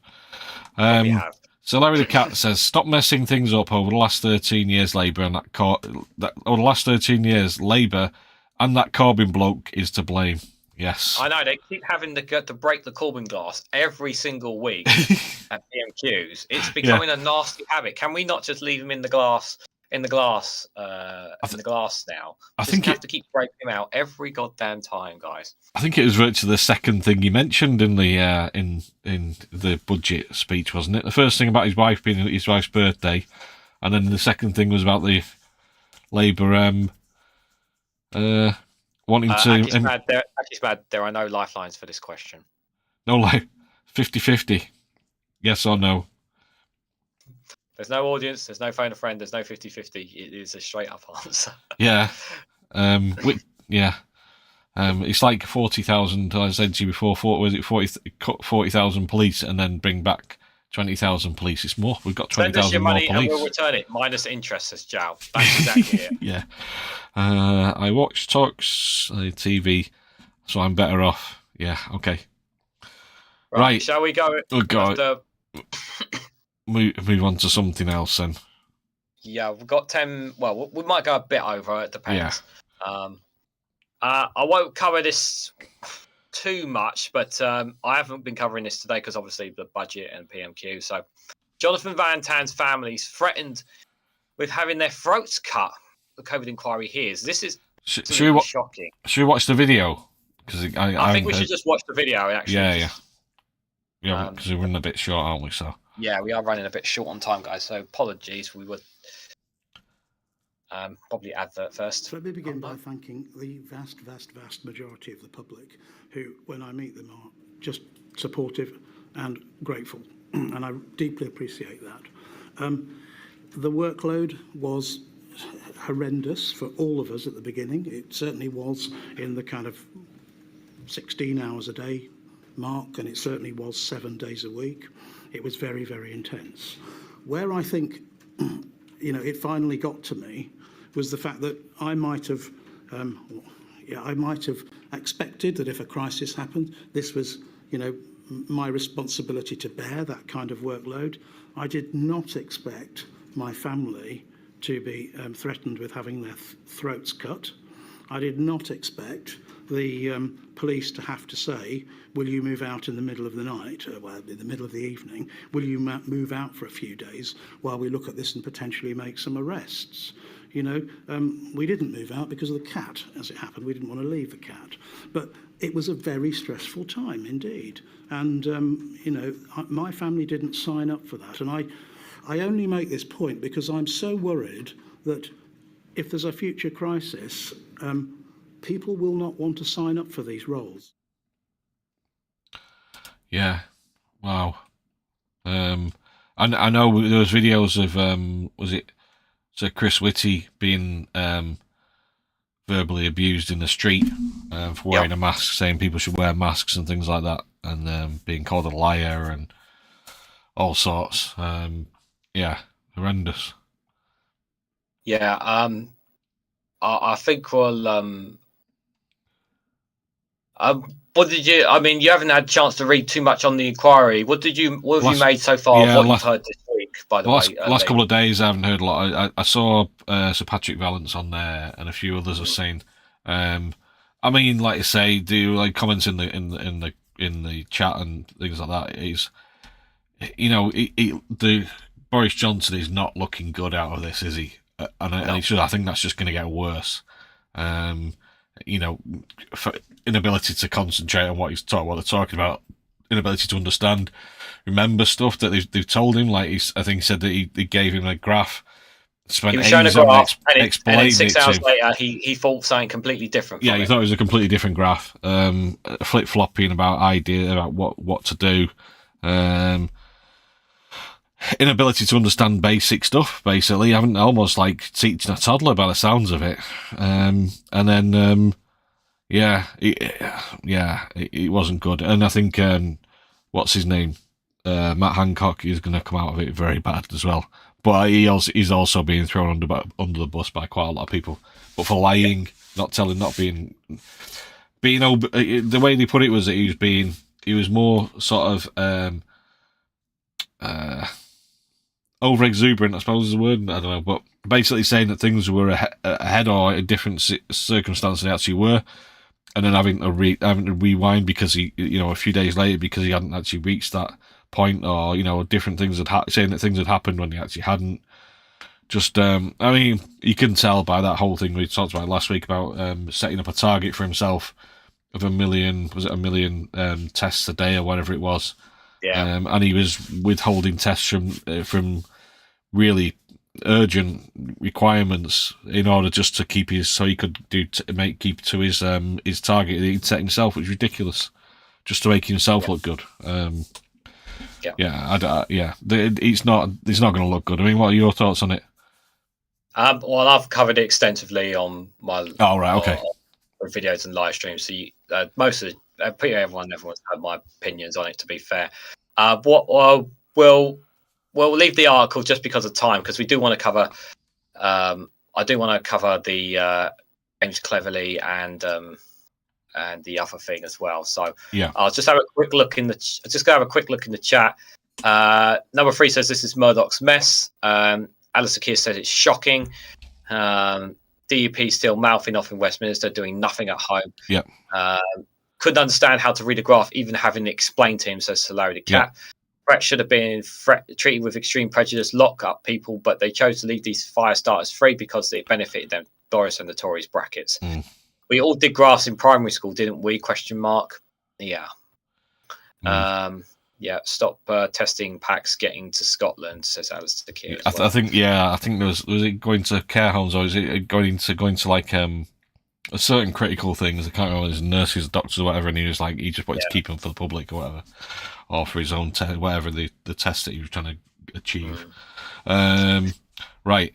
So Larry the Cat says, stop messing things up over the last 13 years, Labour and over the last 13 years, Labour and that Corbyn bloke is to blame. Yes. I know, they keep having to break the Corbyn glass every single week at PMQs. It's becoming a nasty habit. Can we not just leave him in the glass now? I think we have to keep breaking him out every goddamn time, guys. I think it was virtually the second thing he mentioned in the in the budget speech, wasn't it? The first thing about his wife being his wife's birthday, and then the second thing was about the Labour wanting to. Actually, there are no lifelines for this question. No, 50-50. Yes or no? There's no audience, there's no phone a friend, there's no 50-50. It is a straight up answer. Yeah. It's like 40,000, I said to you before, 40,000 police and then bring back 20,000 police. It's more. We've got 20,000 more police. Send us your money and we'll return it, minus interest, says Jow. That's exactly it. Yeah. I watch Talks TV, so I'm better off. Yeah, okay. Right. Shall we go? Oh, God. Move on to something else then. Yeah, we've got 10. Well, we might go a bit over. It depends. Yeah. I won't cover this too much, but I haven't been covering this today because obviously the budget and PMQ. So, Jonathan Van-Tam's family's threatened with having their throats cut. The COVID inquiry hears. This is shocking. Should we watch the video? Because I think we should just watch the video. Actually, yeah. Because we're running a bit short, aren't we? So. Yeah, we are running a bit short on time, guys, so apologies. We would probably advert first. So let me begin by thanking the vast, vast, vast majority of the public who, when I meet them, are just supportive and grateful, and I deeply appreciate that. The workload was horrendous for all of us at the beginning. It certainly was in the kind of 16 hours a day mark, and it certainly was 7 days a week. It was very, very intense. Where I think, it finally got to me was the fact that I might have expected that if a crisis happened, this was, my responsibility to bear that kind of workload. I did not expect my family to be threatened with having their throats cut. I did not expect the police to have to say, will you move out in the middle of the night, in the middle of the evening, will you move out for a few days while we look at this and potentially make some arrests? We didn't move out because of the cat, as it happened. We didn't want to leave the cat. But it was a very stressful time indeed. And, my family didn't sign up for that. And I only make this point because I'm so worried that if there's a future crisis, people will not want to sign up for these roles. Yeah. Wow. I know there was videos of was it Sir Chris Whitty being verbally abused in the street for wearing a mask, saying people should wear masks and things like that, and being called a liar and all sorts. Horrendous. Yeah. I think we'll. What did you? I mean, you haven't had a chance to read too much on the inquiry. What have you made so far of what you've heard this week? By the way, last couple of days, I haven't heard a lot. I saw Sir Patrick Vallance on there, and a few others have seen. I mean, like I say, do like comments in the chat and things like that. Is the Boris Johnson is not looking good out of this, is he? And I think that's just going to get worse. For inability to concentrate on what they're talking about, inability to understand, remember stuff that they've told him. Like I think he said that he gave him a graph. He was showing a graph, and then 6 hours later, he thought something completely different. Yeah, he thought it was a completely different graph, flip flopping about what to do. Inability to understand basic stuff, basically. Having almost like teaching a toddler by the sounds of it. And then, it wasn't good. And I think, what's his name? Matt Hancock is going to come out of it very bad as well. But he's also being thrown under the bus by quite a lot of people. But for lying, not being the way they put it was that he was more sort of over exuberant, I suppose is the word. I don't know, but basically saying that things were ahead or a different circumstance than they actually were, and then having to rewind because he, a few days later because he hadn't actually reached that point, or different things saying that things had happened when he actually hadn't. Just, I mean, you can tell by that whole thing we talked about last week about setting up a target for himself of 1 million. Was it 1 million tests a day or whatever it was? Yeah. And he was withholding tests from really urgent requirements in order just to keep so he could keep to his target that he'd set himself, which is ridiculous, just to make himself look good. It's not going to look good. I mean, what are your thoughts on it? Well, I've covered it extensively on my videos and live streams. So pretty everyone's had my opinions on it. To be fair, we'll leave the article just because of time, because we do want to cover. I do want to cover the James Cleverly and the other thing as well. So I'll just have a quick look in the chat. Number 3 says this is Murdoch's mess. Alistair Keir said it's shocking. DUP still mouthing off in Westminster, doing nothing at home. Yep. Couldn't understand how to read a graph, even having it explained to him, says Sir Larry the Cat. Threat should have been treated with extreme prejudice, lock up people, but they chose to leave these fire starters free because it benefited them, Boris and the Tories brackets. We all did graphs in primary school, didn't we? ? Yeah. Stop testing packs getting to Scotland, says Alistair Keir. I think was it going to care homes, or is it going to like a certain critical things? I can't remember, his nurses, doctors, or whatever, and he was like, he just wanted to keep them for the public or whatever, or for his own whatever the test that he was trying to achieve. Right.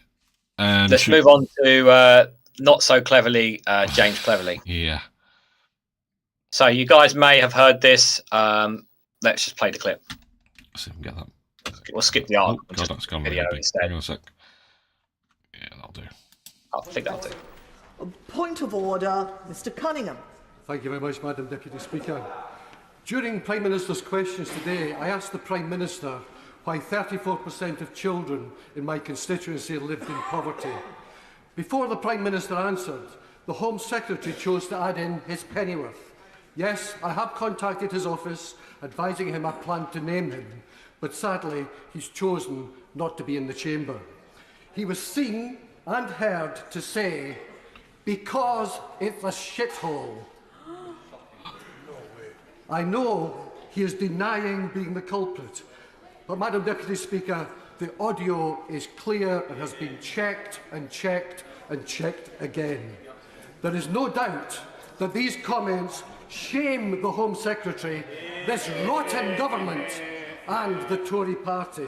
Let's move on to not so cleverly, James Cleverly. Yeah. So you guys may have heard this. Let's just play the clip. Let's see if we can get that. We'll skip the article. God, that's gone video really big. instead. Hang on a sec. Yeah, that'll do. I think that'll do. Point of order, Mr. Cunningham. Thank you very much, Madam Deputy Speaker. During Prime Minister's questions today, I asked the Prime Minister why 34% of children in my constituency lived in poverty. Before the Prime Minister answered, the Home Secretary chose to add in his pennyworth. Yes, I have contacted his office, advising him I plan to name him, but sadly, he's chosen not to be in the chamber. He was seen and heard to say, "Because it's a shithole." I know he is denying being the culprit, but Madam Deputy Speaker, the audio is clear and has been checked and checked and checked again. There is no doubt that these comments shame the Home Secretary, this rotten government and the Tory party.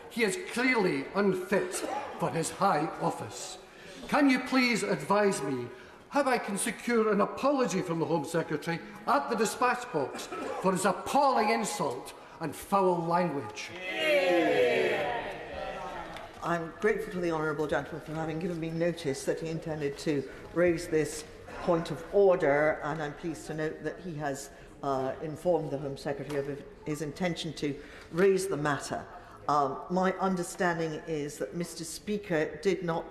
He is clearly unfit for his high office. Can you please advise me how I can secure an apology from the Home Secretary at the dispatch box for his appalling insult and foul language? I'm grateful to the Honourable Gentleman for having given me notice that he intended to raise this point of order, and I'm pleased to note that he has informed the Home Secretary of his intention to raise the matter. My understanding is that Mr. Speaker did not...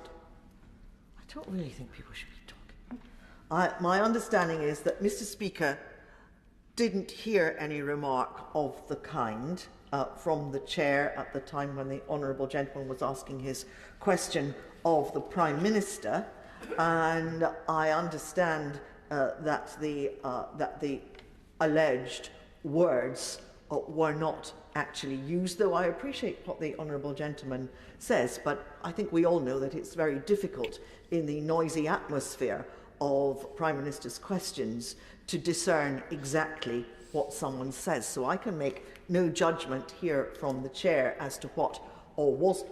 I don't really think people should be talking. My understanding is that Mr. Speaker didn't hear any remark of the kind from the Chair at the time when the Honourable Gentleman was asking his question of the Prime Minister. And I understand that the alleged words were not actually used, though I appreciate what the Honourable Gentleman says, but I think we all know that it's very difficult in the noisy atmosphere of Prime Minister's questions to discern exactly what someone says. So I can make no judgment here from the chair as to what was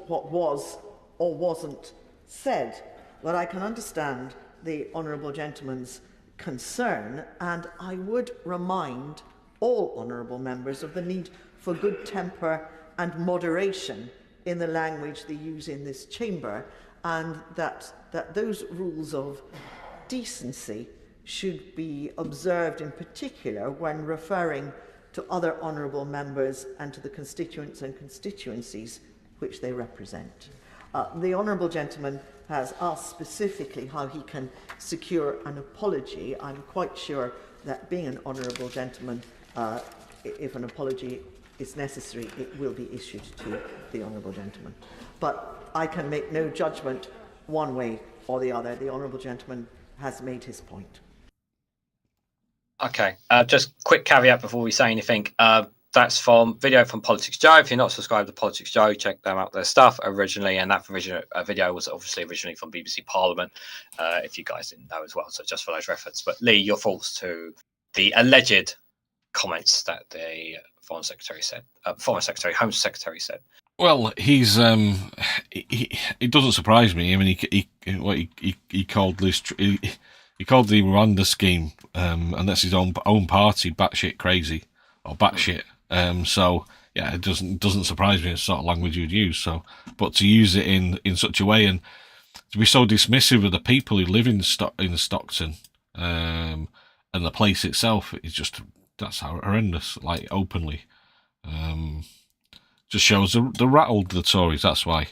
or wasn't said. But I can understand the honourable gentleman's concern, and I would remind all honourable members of the need for good temper and moderation in the language they use in this chamber, and that those rules of decency should be observed in particular when referring to other honourable members and to the constituents and constituencies which they represent. The honourable gentleman has asked specifically how he can secure an apology. I'm quite sure that being an honourable gentleman, if an apology is necessary, it will be issued to the honourable gentleman. But I can make no judgment one way or the other. The honourable gentleman has made his point. Okay, just quick caveat before we say anything. That's from video from Politics Joe. If you're not subscribed to Politics Joe, check them out, their stuff originally. And that video was obviously originally from BBC Parliament, if you guys didn't know as well. So just for those reference. But Lee, your thoughts to the alleged comments that the Foreign Secretary said, Home Secretary said. Well, he's it doesn't surprise me. I mean, he called this he called the Rwanda scheme, and that's his own party, batshit crazy or batshit. So yeah, it doesn't surprise me. It's the sort of language you'd use. So, but to use it in such a way and to be so dismissive of the people who live in Stockton and the place itself is that's horrendous. Like openly, just shows the rattled the Tories. That's why.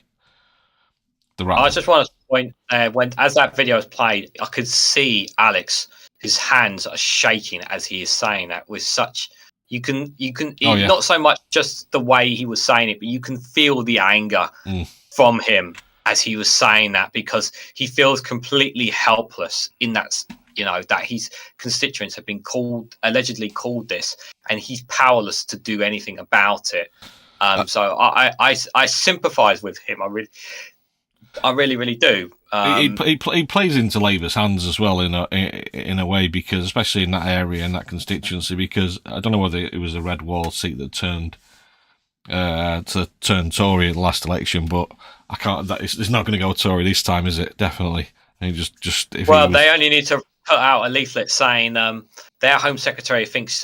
I just want to point when as that video was played, I could see Alex. His hands are shaking as he is saying that with such. You can not so much just the way he was saying it, but you can feel the anger from him as he was saying that, because he feels completely helpless in that, that his constituents have been allegedly called this, and he's powerless to do anything about it. So I sympathise with him. I really do. He plays into Labour's hands as well in a way, because especially in that area and that constituency, because I don't know whether it was a red wall seat that turned Tory at the last election, but I can't. It's not going to go Tory this time, is it? Definitely. And they only need to put out a leaflet saying their Home Secretary thinks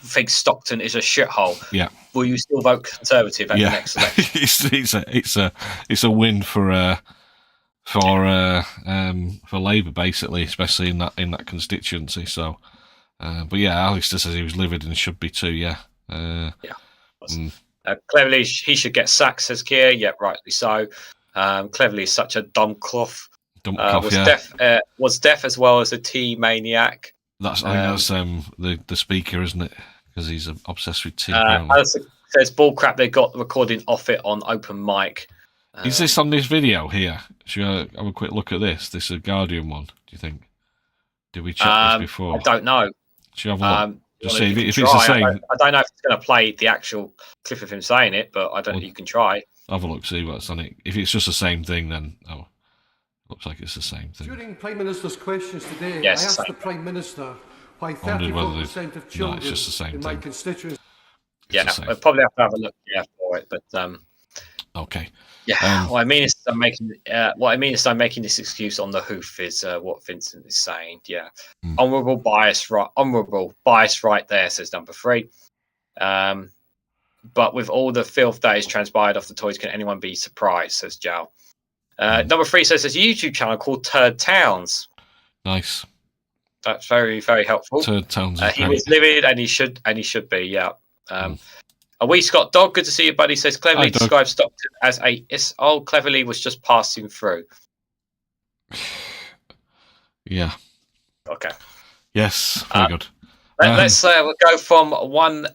thinks Stockton is a shithole. Yeah. Will you still vote Conservative at the next election? it's a win for Labour, basically, especially in that constituency. So, but yeah, Alistair says he was livid and should be too. Yeah. Cleverly, he should get sacked, says Keir. Yeah, rightly so. Cleverly is such a dumb cloth. Was deaf as well as a tea maniac. I think that's the speaker, isn't it? Because he's obsessed with tea. Says bullcrap. They got the recording off it on open mic. Is this on this video here? Should I have a quick look at this? This is a Guardian one. Do you think? Did we check this before? I don't know. Should I have a look? Just see if it's the same. I don't know if it's going to play the actual clip of him saying it, but I don't. You can try. Have a look, see what's on it. If it's just the same thing, then looks like it's the same thing. During Prime Minister's questions today, yes, I asked the Prime Minister why 34% of children in my constituency. Yeah, I'll probably have a look for it, but okay. Yeah, what I mean is I'm making this excuse on the hoof is what Vincent is saying. Yeah, honourable bias right there, says number 3. But with all the filth that is transpired off the Tories, can anyone be surprised? Says Joe. Number 3 says there's a YouTube channel called Turd Towns. Nice. That's very, very helpful. Turd Towns. He was livid, and he should be. Yeah. Are we Scott Dog? Good to see you, buddy. Says cleverly describes Stockton as cleverly was just passing through. Yeah. Okay. Yes. Very good. Let's go from one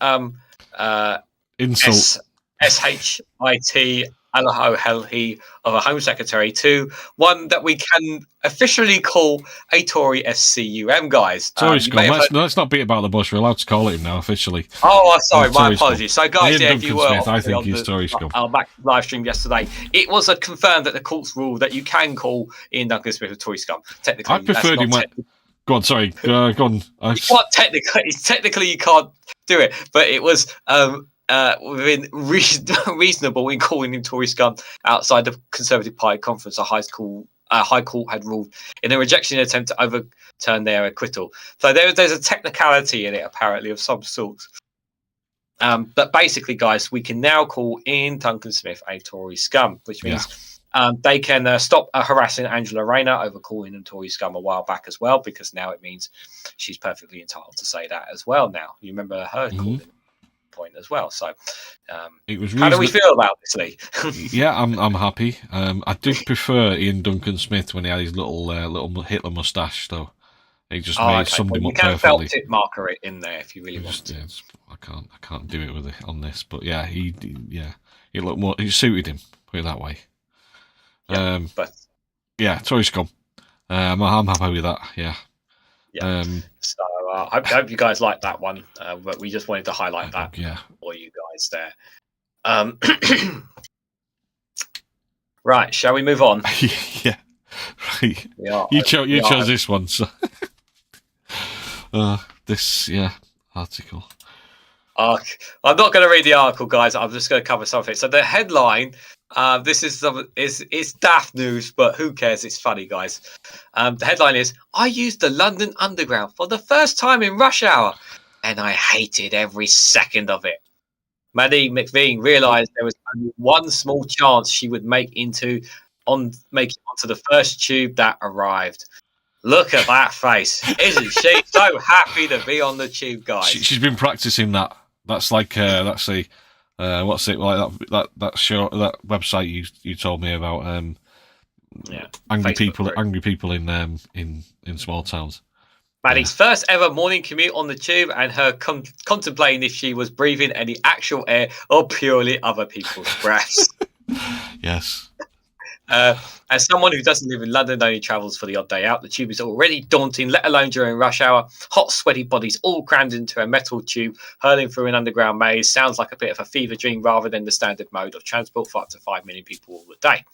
insult SHIT Alaho of a Home Secretary to one that we can officially call a Tory SCUM, guys. Tory scum. Let's not beat about the bush. We're allowed to call it now officially. Oh, sorry, my apologies. So, guys, if you were, I think he's Tory scum. Our back live stream yesterday, it was confirmed that the courts ruled that you can call Iain Duncan Smith a Tory scum. Technically, I preferred him Go on, sorry. Go on. Technically you can't do it, but it was within reasonable in calling him Tory scum outside the Conservative Party conference. A High Court had ruled in a rejection attempt to overturn their acquittal. So there's a technicality in it, apparently, of some sort. But basically, guys, we can now call Iain Duncan Smith a Tory scum, which means they can stop harassing Angela Rayner over calling them Tory scum a while back as well, because now it means she's perfectly entitled to say that as well now. You remember her calling point as well. So it was how do we feel about this, Lee? Yeah, I'm happy. I did prefer Iain Duncan Smith when he had his little Hitler moustache, though. He just summed him up perfectly. You can felt tip marker it in there if you really want to. I can't do it with it on this, but yeah, he looked more. It suited him. Put it that way. But Tory scum. I'm happy with that. Yeah. Yeah. So I hope you guys like that one, but we just wanted to highlight that for you guys there. Right, shall we move on? Yeah. Right. You chose this one, so this article. I'm not going to read the article, guys. I'm just going to cover something. So the headline, this is daft news, but who cares? It's funny, guys. The headline is, I used the London Underground for the first time in rush hour, and I hated every second of it. Maddie McVean realised there was only one small chance she would make it onto the first tube that arrived. Look at that face. Isn't she so happy to be on the tube, guys? She's been practicing that. That's like what's it like that show, that website you told me about? Angry people in small towns. Maddie's first ever morning commute on the tube, and her contemplating if she was breathing any actual air or purely other people's breaths. Yes. As someone who doesn't live in London and only travels for the odd day out, the tube is already daunting, let alone during rush hour. Hot, sweaty bodies all crammed into a metal tube, hurling through an underground maze. Sounds like a bit of a fever dream rather than the standard mode of transport for up to 5 million people all the day.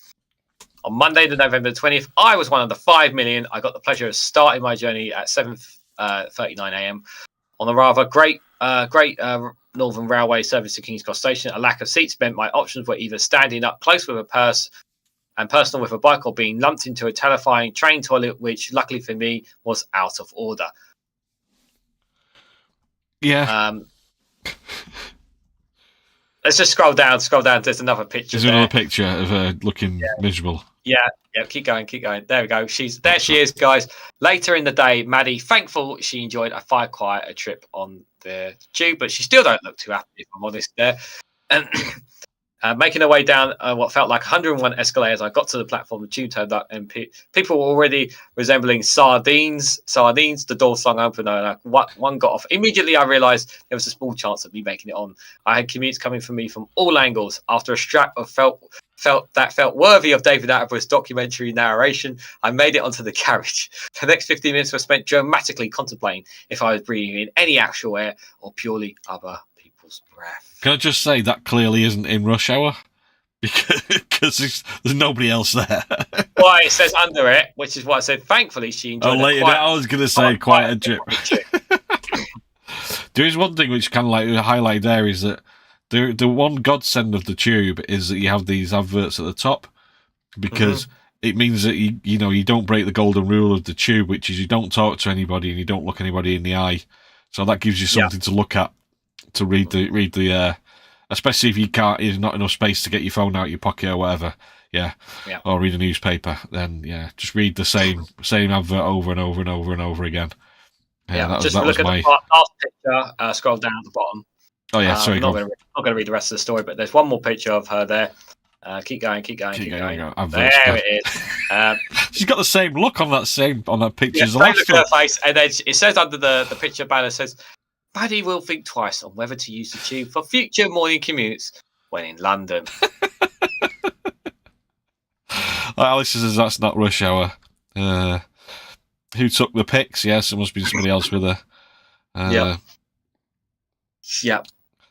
On Monday, the November 20th, I was one of the 5 million. I got the pleasure of starting my journey at 7:39 a.m. on the rather great Northern Railway service to King's Cross Station. A lack of seats meant my options were either standing up close with a purse and personal with a bike, or being lumped into a terrifying train toilet, which luckily for me was out of order. Yeah. Let's just scroll down. There's another picture. There's another picture of her looking miserable. Yeah. Keep going. There we go. She is, guys. Later in the day, Maddie, thankful she enjoyed a far quieter trip on the tube, but she still don't look too happy, if I'm honest there. And making her way down what felt like 101 escalators, I got to the platform, the tube turned up, and people were already resembling sardines. The door swung open, and one got off. Immediately, I realised there was a small chance of me making it on. I had commutes coming for me from all angles. After a strap of felt worthy of David Attenborough's documentary narration, I made it onto the carriage. The next 15 minutes were spent dramatically contemplating if I was breathing in any actual air or purely other people's breath. Can I just say that clearly isn't in rush hour? Because there's nobody else there. Well, it says under it, which is what I said. Thankfully, she enjoyed it. I was going to say quite a trip. There is one thing which kind of like highlight there is that the one godsend of the tube is that you have these adverts at the top, because it means that you don't break the golden rule of the tube, which is you don't talk to anybody and you don't look anybody in the eye. So that gives you something to look at, to read the especially if there's not enough space to get your phone out of your pocket or whatever, or read a newspaper, then just read the same advert over and over and over and over again. That just was look at my the last picture, scroll down at the bottom. Oh yeah, sorry. I'm not going to read the rest of the story, but there's one more picture of her there. Keep going. There it is. She's got the same look on that picture. Same look at her face, and then it says under the picture banner says, Maddie will think twice on whether to use the tube for future morning commutes when in London. Alice says that's not rush hour. Who took the pics? Yes, it must be somebody else with her. Yeah.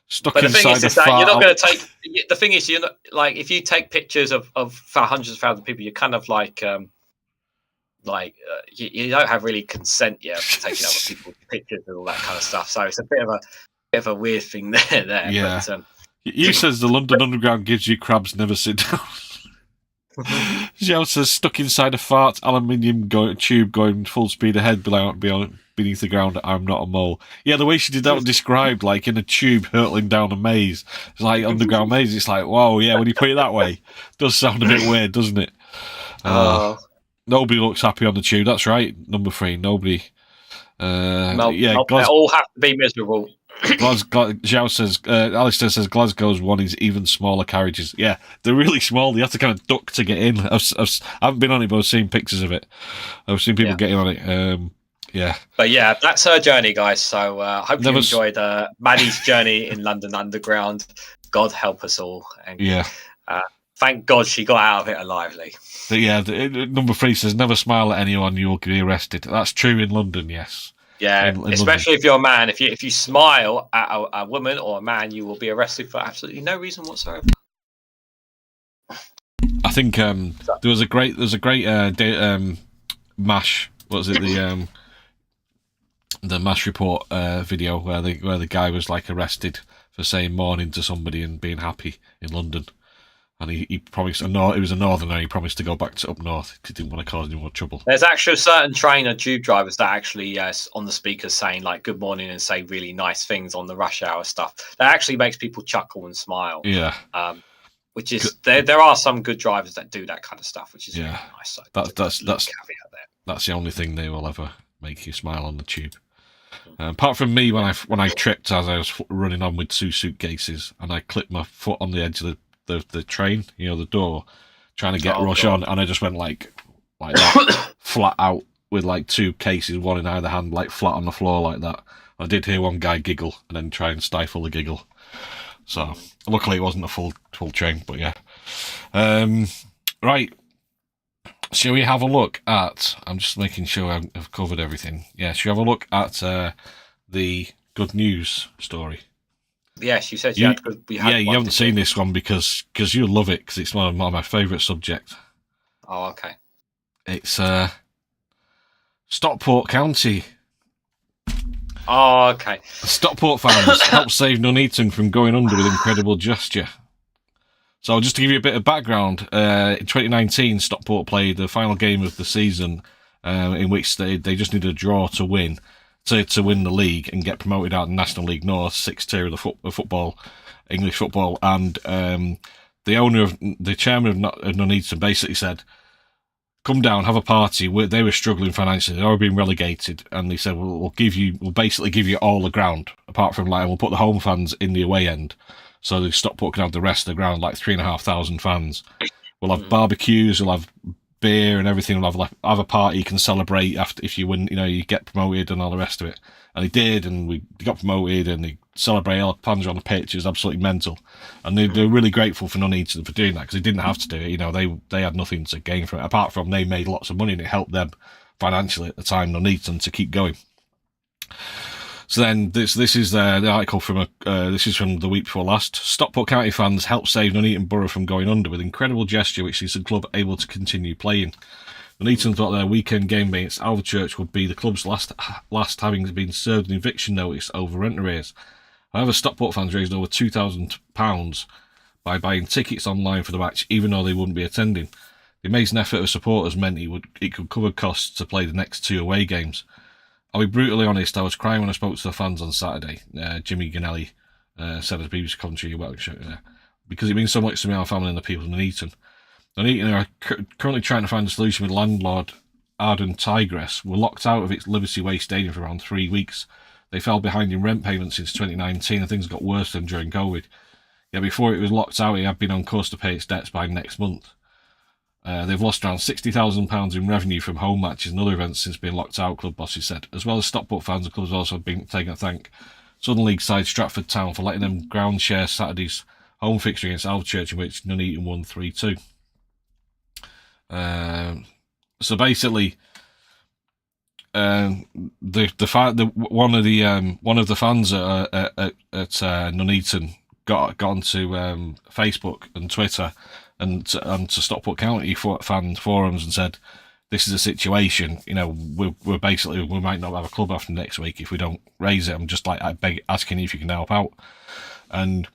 Stuck but the thing inside is that you're not going to take. The thing is, you're not like, if you take pictures of hundreds of thousands of people, you're kind of like you don't have really consent yet for taking other people's pictures and all that kind of stuff. So it's a bit of a weird thing there. Yeah. But, you says the London Underground gives you crabs, never sit down. Joe says stuck inside a fart aluminium tube going full speed ahead beneath the ground. I'm not a mole. Yeah, the way she did that was described like in a tube hurtling down a maze. It's like underground maze. It's like, whoa, yeah, when you put it that way, it does sound a bit weird, doesn't it? Nobody looks happy on the tube. That's right. Number 3, nobody. they all have to be miserable. Zhao says, Alistair says Glasgow's one is even smaller carriages. Yeah, they're really small. You have to kind of duck to get in. I haven't been on it, but I've seen pictures of it. I've seen people getting on it. Yeah. But yeah, that's her journey, guys. So hope you enjoyed Maddie's journey in London Underground. God help us all. And, thank God she got out of it alive. But yeah, number 3 says, never smile at anyone, you will be arrested. That's true in London, yes. Yeah, especially if you're a man. If you smile at a woman or a man, you will be arrested for absolutely no reason whatsoever. I think there was a great MASH. What was it, the MASH report video where the guy was like arrested for saying morning to somebody and being happy in London. And he promised, it was a northerner, he promised to go back to up north because he didn't want to cause any more trouble. There's actually certain train or tube drivers that actually on the speakers saying like good morning and say really nice things on the rush hour stuff. That actually makes people chuckle and smile. Yeah. Which is, there are some good drivers that do that kind of stuff, which is really nice. So that's the only thing they will ever make you smile on the tube. Apart from me, when I tripped as I was running on with 2 suitcases and I clipped my foot on the edge of the train, the door, trying to get rush on, and I just went like that, flat out with like 2 cases, one in either hand, like flat on the floor like that. I did hear one guy giggle and then try and stifle the giggle. So luckily it wasn't a full train, but yeah. Right. Shall we have a look at? I'm just making sure I've covered everything. Yeah. Shall we have a look at the good news story? Yes, you said you haven't seen this one because you'll love it because it's one of my favourite subjects. Oh, okay. It's Stockport County. Oh, okay. Stockport fans helped save Nuneaton from going under with incredible gesture. So just to give you a bit of background, in 2019, Stockport played the final game of the season in which they just needed a draw to win. To win the league and get promoted out in National League North, 6th tier of the football, English football, and the chairman of Nuneaton basically said, "Come down, have a party." They were struggling financially; they were being relegated, and they said, "We'll basically give you all the ground, apart from we'll put the home fans in the away end, so the Stockport can have the rest of the ground, like 3,500 fans. We'll have barbecues, we'll have beer and everything. We'll have a party you can celebrate after if you win, you get promoted and all the rest of it." And he did, and we got promoted, and they celebrate. All the fans are on the pitch. It was absolutely mental, and they're really grateful for Nuneaton for doing that because they didn't have to do it. They had nothing to gain from it apart from they made lots of money and it helped them financially at the time, Nuneaton, to keep going. So then this is the article from this is from the week before last. Stockport County fans helped save Nuneaton Borough from going under with incredible gesture which sees the club able to continue playing. Nuneaton thought their weekend game against Alvechurch would be the club's last having been served an eviction notice over rent arrears. However, Stockport fans raised over £2,000 by buying tickets online for the match even though they wouldn't be attending. The amazing effort of supporters meant it could cover costs to play the next 2 away games. I'll be brutally honest, I was crying when I spoke to the fans on Saturday, Jimmy Ganelli said at BBC Commentary, because it means so much to me, our family and the people of Nuneaton. Nuneaton are currently trying to find a solution with landlord Arden Tigress. Were locked out of its Liberty Way Stadium for around 3 weeks. They fell behind in rent payments since 2019 and things got worse than during COVID. Yet before it was locked out, it had been on course to pay its debts by next month. They've lost around £60,000 in revenue from home matches and other events since being locked out, club bosses said. As well as Stockport fans, the club has also been taken to thank Southern League side Stratford Town for letting them ground share Saturday's home fixture against Alvechurch, in which Nuneaton won 3-2. So basically, one of the fans at Nuneaton got onto Facebook and Twitter and to Stockport County fan forums and said, this is a situation. You know, we're basically, we might not have a club after next week if we don't raise it. I'm just like asking if you can help out. And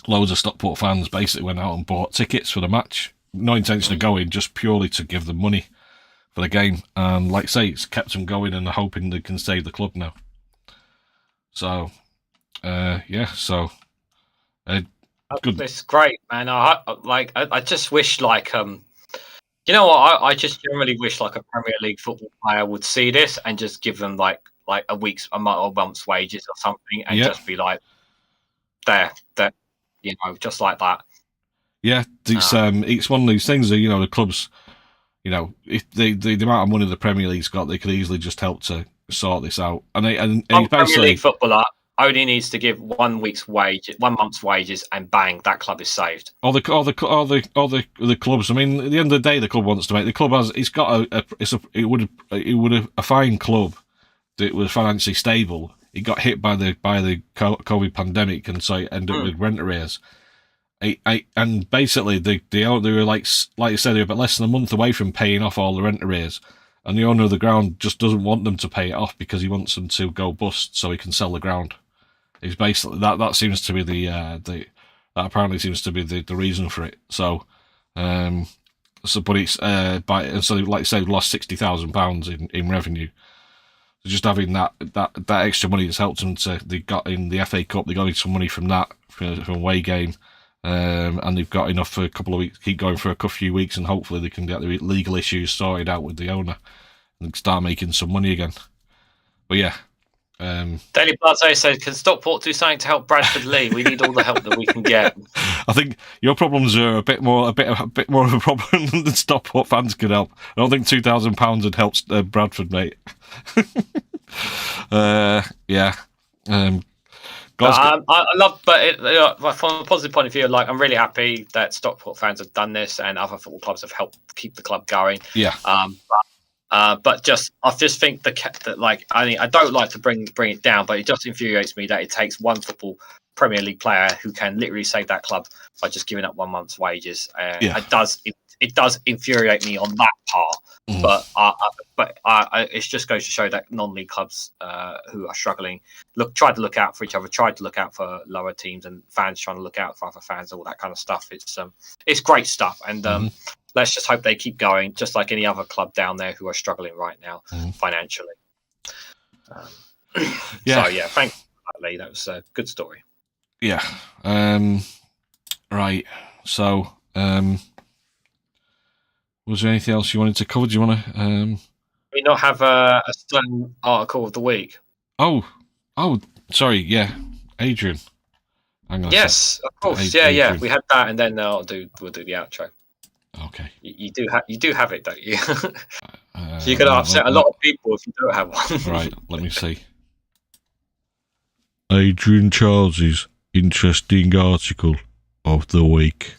loads of Stockport fans basically went out and bought tickets for the match. No intention of going, just purely to give them money for the game. And like I say, it's kept them going and hoping they can save the club now. So, so good. It's great, man. I just wish, like, you know what? I just generally wish like a Premier League football player would see this and just give them like a month's wages or something, and just be like, there, you know, just like that. Yeah, it's one of these things that, you know, the clubs, you know, if the amount of money the Premier League's got, they could easily just help to sort this out. And Premier League footballer only needs to give 1 month's wages, and bang, that club is saved. All the clubs. I mean, at the end of the day, the club wants to make. The club has. It's got a fine club that was financially stable. It got hit by the COVID pandemic, and so it ended up with rent arrears. And basically, they were like you said, they were about less than a month away from paying off all the rent arrears, and the owner of the ground just doesn't want them to pay it off because he wants them to go bust so he can sell the ground. It's basically that seems to be that apparently seems to be the reason for it. So, but it's so like I said, lost £60,000 in revenue. So just having that extra money has helped them they got in the FA Cup. They got some money from that from away game. And they've got enough for a couple of weeks, keep going for a few weeks, and hopefully they can get the legal issues sorted out with the owner and start making some money again. But yeah, Daily Blase said, "Can Stockport do something to help Bradford Lee? We need all the help that we can get." I think your problems are a bit more of a problem than Stockport fans could help. I don't think £2,000 would help Bradford, mate. Yeah. I love, but from a positive point of view, like, I'm really happy that Stockport fans have done this, and other football clubs have helped keep the club going. Yeah. But I just think that like, I don't like to bring it down, but it just infuriates me that it takes one football Premier League player who can literally save that club by just giving up 1 month's wages. It does infuriate me on that part. But it just goes to show that non-league clubs who are struggling try to look out for each other, try to look out for lower teams, and fans trying to look out for other fans, all that kind of stuff. It's great stuff, and let's just hope they keep going, just like any other club down there who are struggling right now financially. So yeah, thank you, Lee. That was a good story. Yeah. Right. So. Was there anything else you wanted to cover? Do you want to? We not have a Stone article of the week. Oh, sorry. Yeah, Adrian. Hang on. Yes, of course. Yeah. We had that, and then we'll do the outro. Okay. You do have it, don't you? So you're going to upset a lot of people if you don't have one. Right. Let me see. Adrian Charles's interesting article of the week.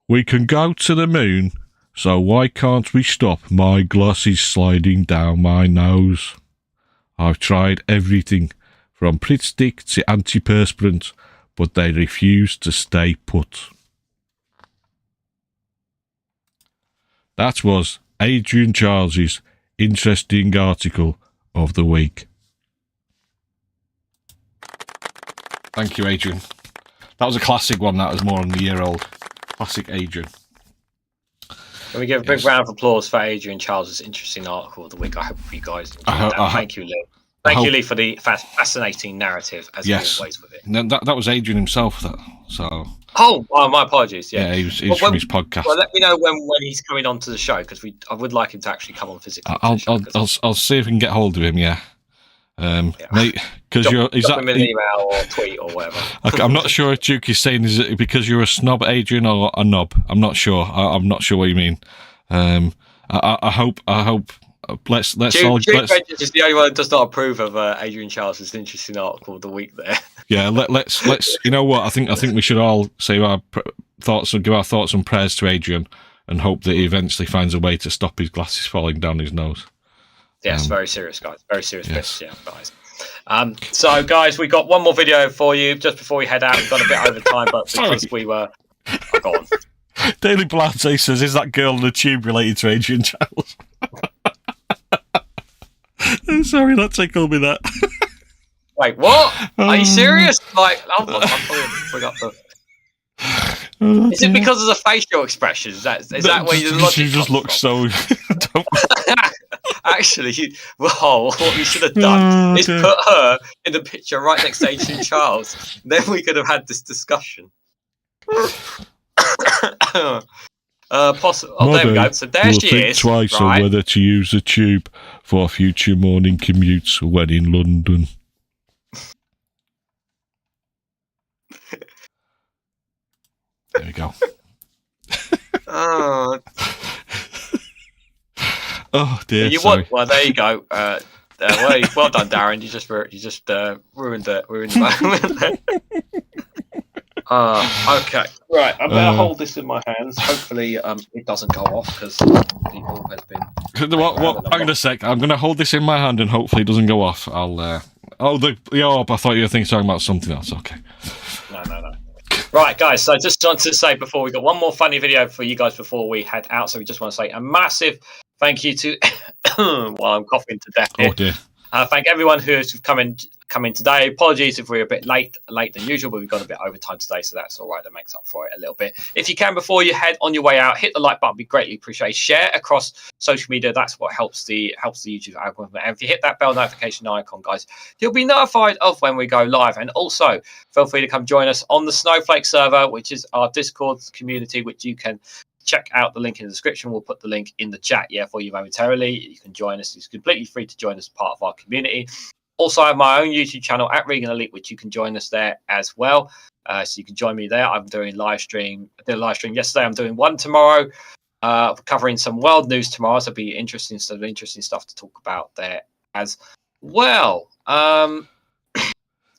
We can go to the moon, so why can't we stop my glasses sliding down my nose? I've tried everything, from Pritt Stick to antiperspirant, but they refuse to stay put. That was Adrian Charles's interesting article of the week. Thank you, Adrian. That was a classic one. That was more than a year old. Classic Adrian. Can we give a big round of applause for Adrian Charles' interesting article of the week? I hope you guys enjoyed that. Thank you, Lee. Thank you, Lee, for the fascinating narrative, as always with it. No, that was Adrian himself, so... Oh, my apologies. Yeah, he was from his podcast. Well, let me know when he's coming on to the show, because I would like him to actually come on physically. I'll see if we can get hold of him, yeah. Mate, because drop him an email or tweet or whatever. I'm not sure if Duke is saying, is it because you're a snob, Adrian, or a knob? I'm not sure. I'm not sure what you mean. I hope. Let's Duke is the only one that does not approve of Adrian Charles' interesting article of the week. There. Yeah, let's. You know what? I think we should all say our thoughts and give our thoughts and prayers to Adrian, and hope that he eventually finds a way to stop his glasses falling down his nose. Yes, very serious, guys. Very serious business, yeah, guys. So, guys, we got one more video for you just before we head out. We've gone a bit over time, but because we were... Oh, go on. Daily Blase says, is that girl in the tube related to Adrian Chiles? I'm sorry, that tickled me, that. Wait, what? Are you serious? Like, I'm probably bring up the... Is it because of the facial expressions? Is that where you look? She just looks so... Actually, well, what we should have done is put her in the picture right next to Adrian Chiles. Then we could have had this discussion. Possible. Oh, there we go. So there she is. Twice right? on whether to use the tube for future morning commutes when in London. There we go. Oh. Oh dear. Well, there you go. Well done, Darren. You just ruined the moment. Okay. Right. I'm gonna hold this in my hands. Hopefully, it doesn't go off because the orb has been. What? Hang on a sec. I'm gonna hold this in my hand and hopefully it doesn't go off. I'll. Oh, the orb. I thought you were talking about something else. Okay. No. Right, guys, so just wanted to say before we got one more funny video for you guys before we head out. So we just want to say a massive thank you to, while I'm coughing to death here. Oh, dear. Thank everyone who's come in today. Apologies if we're a bit late than usual, but we've got a bit overtime today, so that's all right. That makes up for it a little bit. If you can, before you head on your way out, hit the like button. Be greatly appreciated. Share across social media. That's what helps the YouTube algorithm. And if you hit that bell notification icon, guys, you'll be notified of when we go live. And also, feel free to come join us on the Snowflake server, which is our Discord community, which you can check out the link in the description. We'll put the link in the chat for you momentarily. You can join us. It's completely free to join us as part of our community. Also, I have my own YouTube channel at Reganelite, which you can join us there as well. So you can join me there. I'm doing live stream. I did a live stream yesterday. I'm doing one tomorrow, covering some world news tomorrow. So it'll be interesting stuff to talk about there as well. I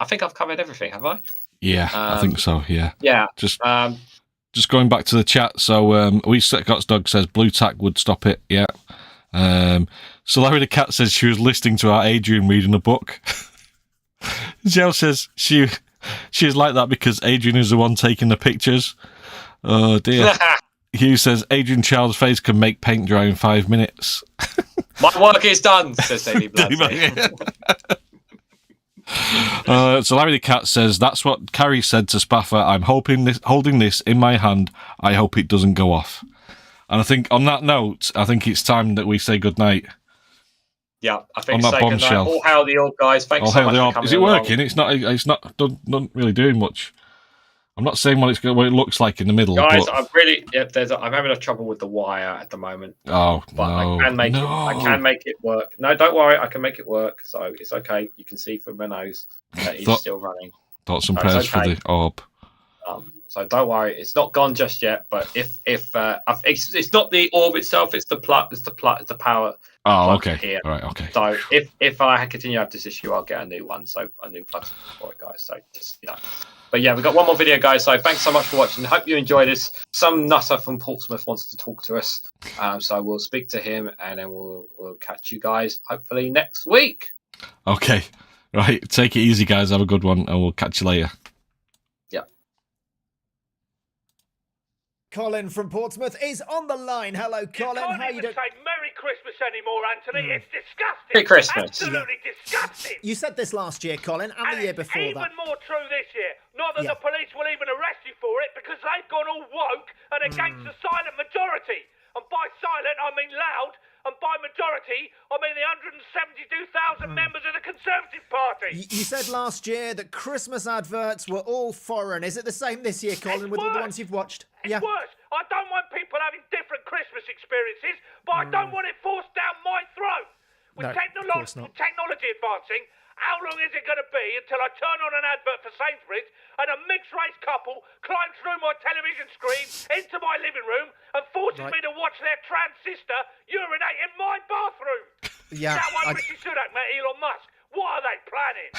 think I've covered everything, have I? Yeah, I think so. Yeah. Yeah. Just going back to the chat, so We Scott's Dog says blue tack would stop it, yeah. So Larry the Cat says she was listening to our Adrian reading a book. Joe says she is like that because Adrian is the one taking the pictures. Oh dear. Hugh says Adrian Child's face can make paint dry in 5 minutes. My work is done, says Daily Blood. So Larry the Cat says that's what Carrie said to Spaffer. I'm holding this in my hand. I hope it doesn't go off. And I think on that note, I think it's time that we say goodnight. Yeah, I think say goodnight. All hail the orb, guys. Thanks so much for coming. Is it working? Along. It's not really doing much. I'm not saying what it looks like in the middle. Guys, but... I'm having a trouble with the wire at the moment. Oh, but no. I can make it work. No, don't worry, I can make it work. So it's okay. You can see from my nose that it's still running. Thoughts and prayers for the orb. So don't worry, it's not gone just yet. But if it's not the orb itself, it's the power. Oh, okay. Here. All right, okay. So if I continue to have this issue, I'll get a new one. So a new plug for it, guys. So just But yeah, we've got one more video, guys. So thanks so much for watching. Hope you enjoyed this. Some nutter from Portsmouth wants to talk to us, so we'll speak to him, and then we'll catch you guys hopefully next week. Okay, right. Take it easy, guys. Have a good one, and we'll catch you later. Colin from Portsmouth is on the line. Hello, Colin. How you doing? Say Merry Christmas anymore, Anthony. It's disgusting. Merry Christmas. Absolutely disgusting. You said this last year, Colin, and the year before even that. Even more true this year. Not that the police will even arrest you for it because they've gone all woke and against the silent majority. And by silent, I mean loud. And by majority, I mean the 172,000 members of the Conservative Party. You said last year that Christmas adverts were all foreign. Is it the same this year, Colin, with all the ones you've watched? It's worse. I don't want people having different Christmas experiences, but I don't want it forced down my throat. With technology advancing, how long is it going to be until I turn on an advert for Sainsbury's and a mixed-race couple climbs through my television screen into my living room and forces me to watch their trans sister urinate in my bathroom? Yeah. That one, Rishi Sunak, met Elon Musk. What are they planning?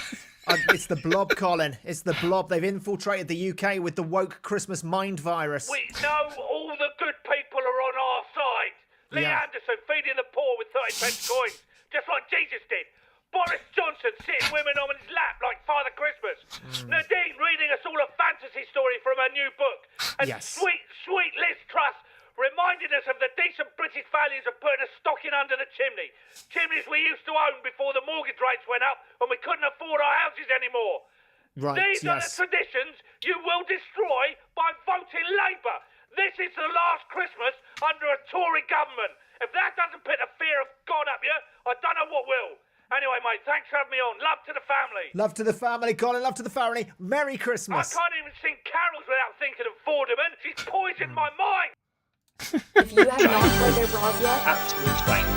It's the blob, Colin. It's the blob. They've infiltrated the UK with the woke Christmas mind virus. We know all the good people are on our side. Lee Anderson feeding the poor with 30 pence coins, just like Jesus did. Boris Johnson sitting women on his lap like Father Christmas. Nadine reading us all a fantasy story from her new book. And sweet Liz Truss reminding us of the decent British values of putting a stocking under the chimney. Chimneys we used to own before the mortgage rates went up and we couldn't afford our houses anymore. Right, These are the traditions you will destroy by voting Labour. This is the last Christmas under a Tory government. If that doesn't put the fear of God up you, I don't know what will. Anyway, mate, thanks for having me on. Love to the family. Love to the family, Colin. Love to the family. Merry Christmas. I can't even sing carols without thinking of Vorderman. She's poisoned my mind. If you have not played their bras yet, Absolute wank.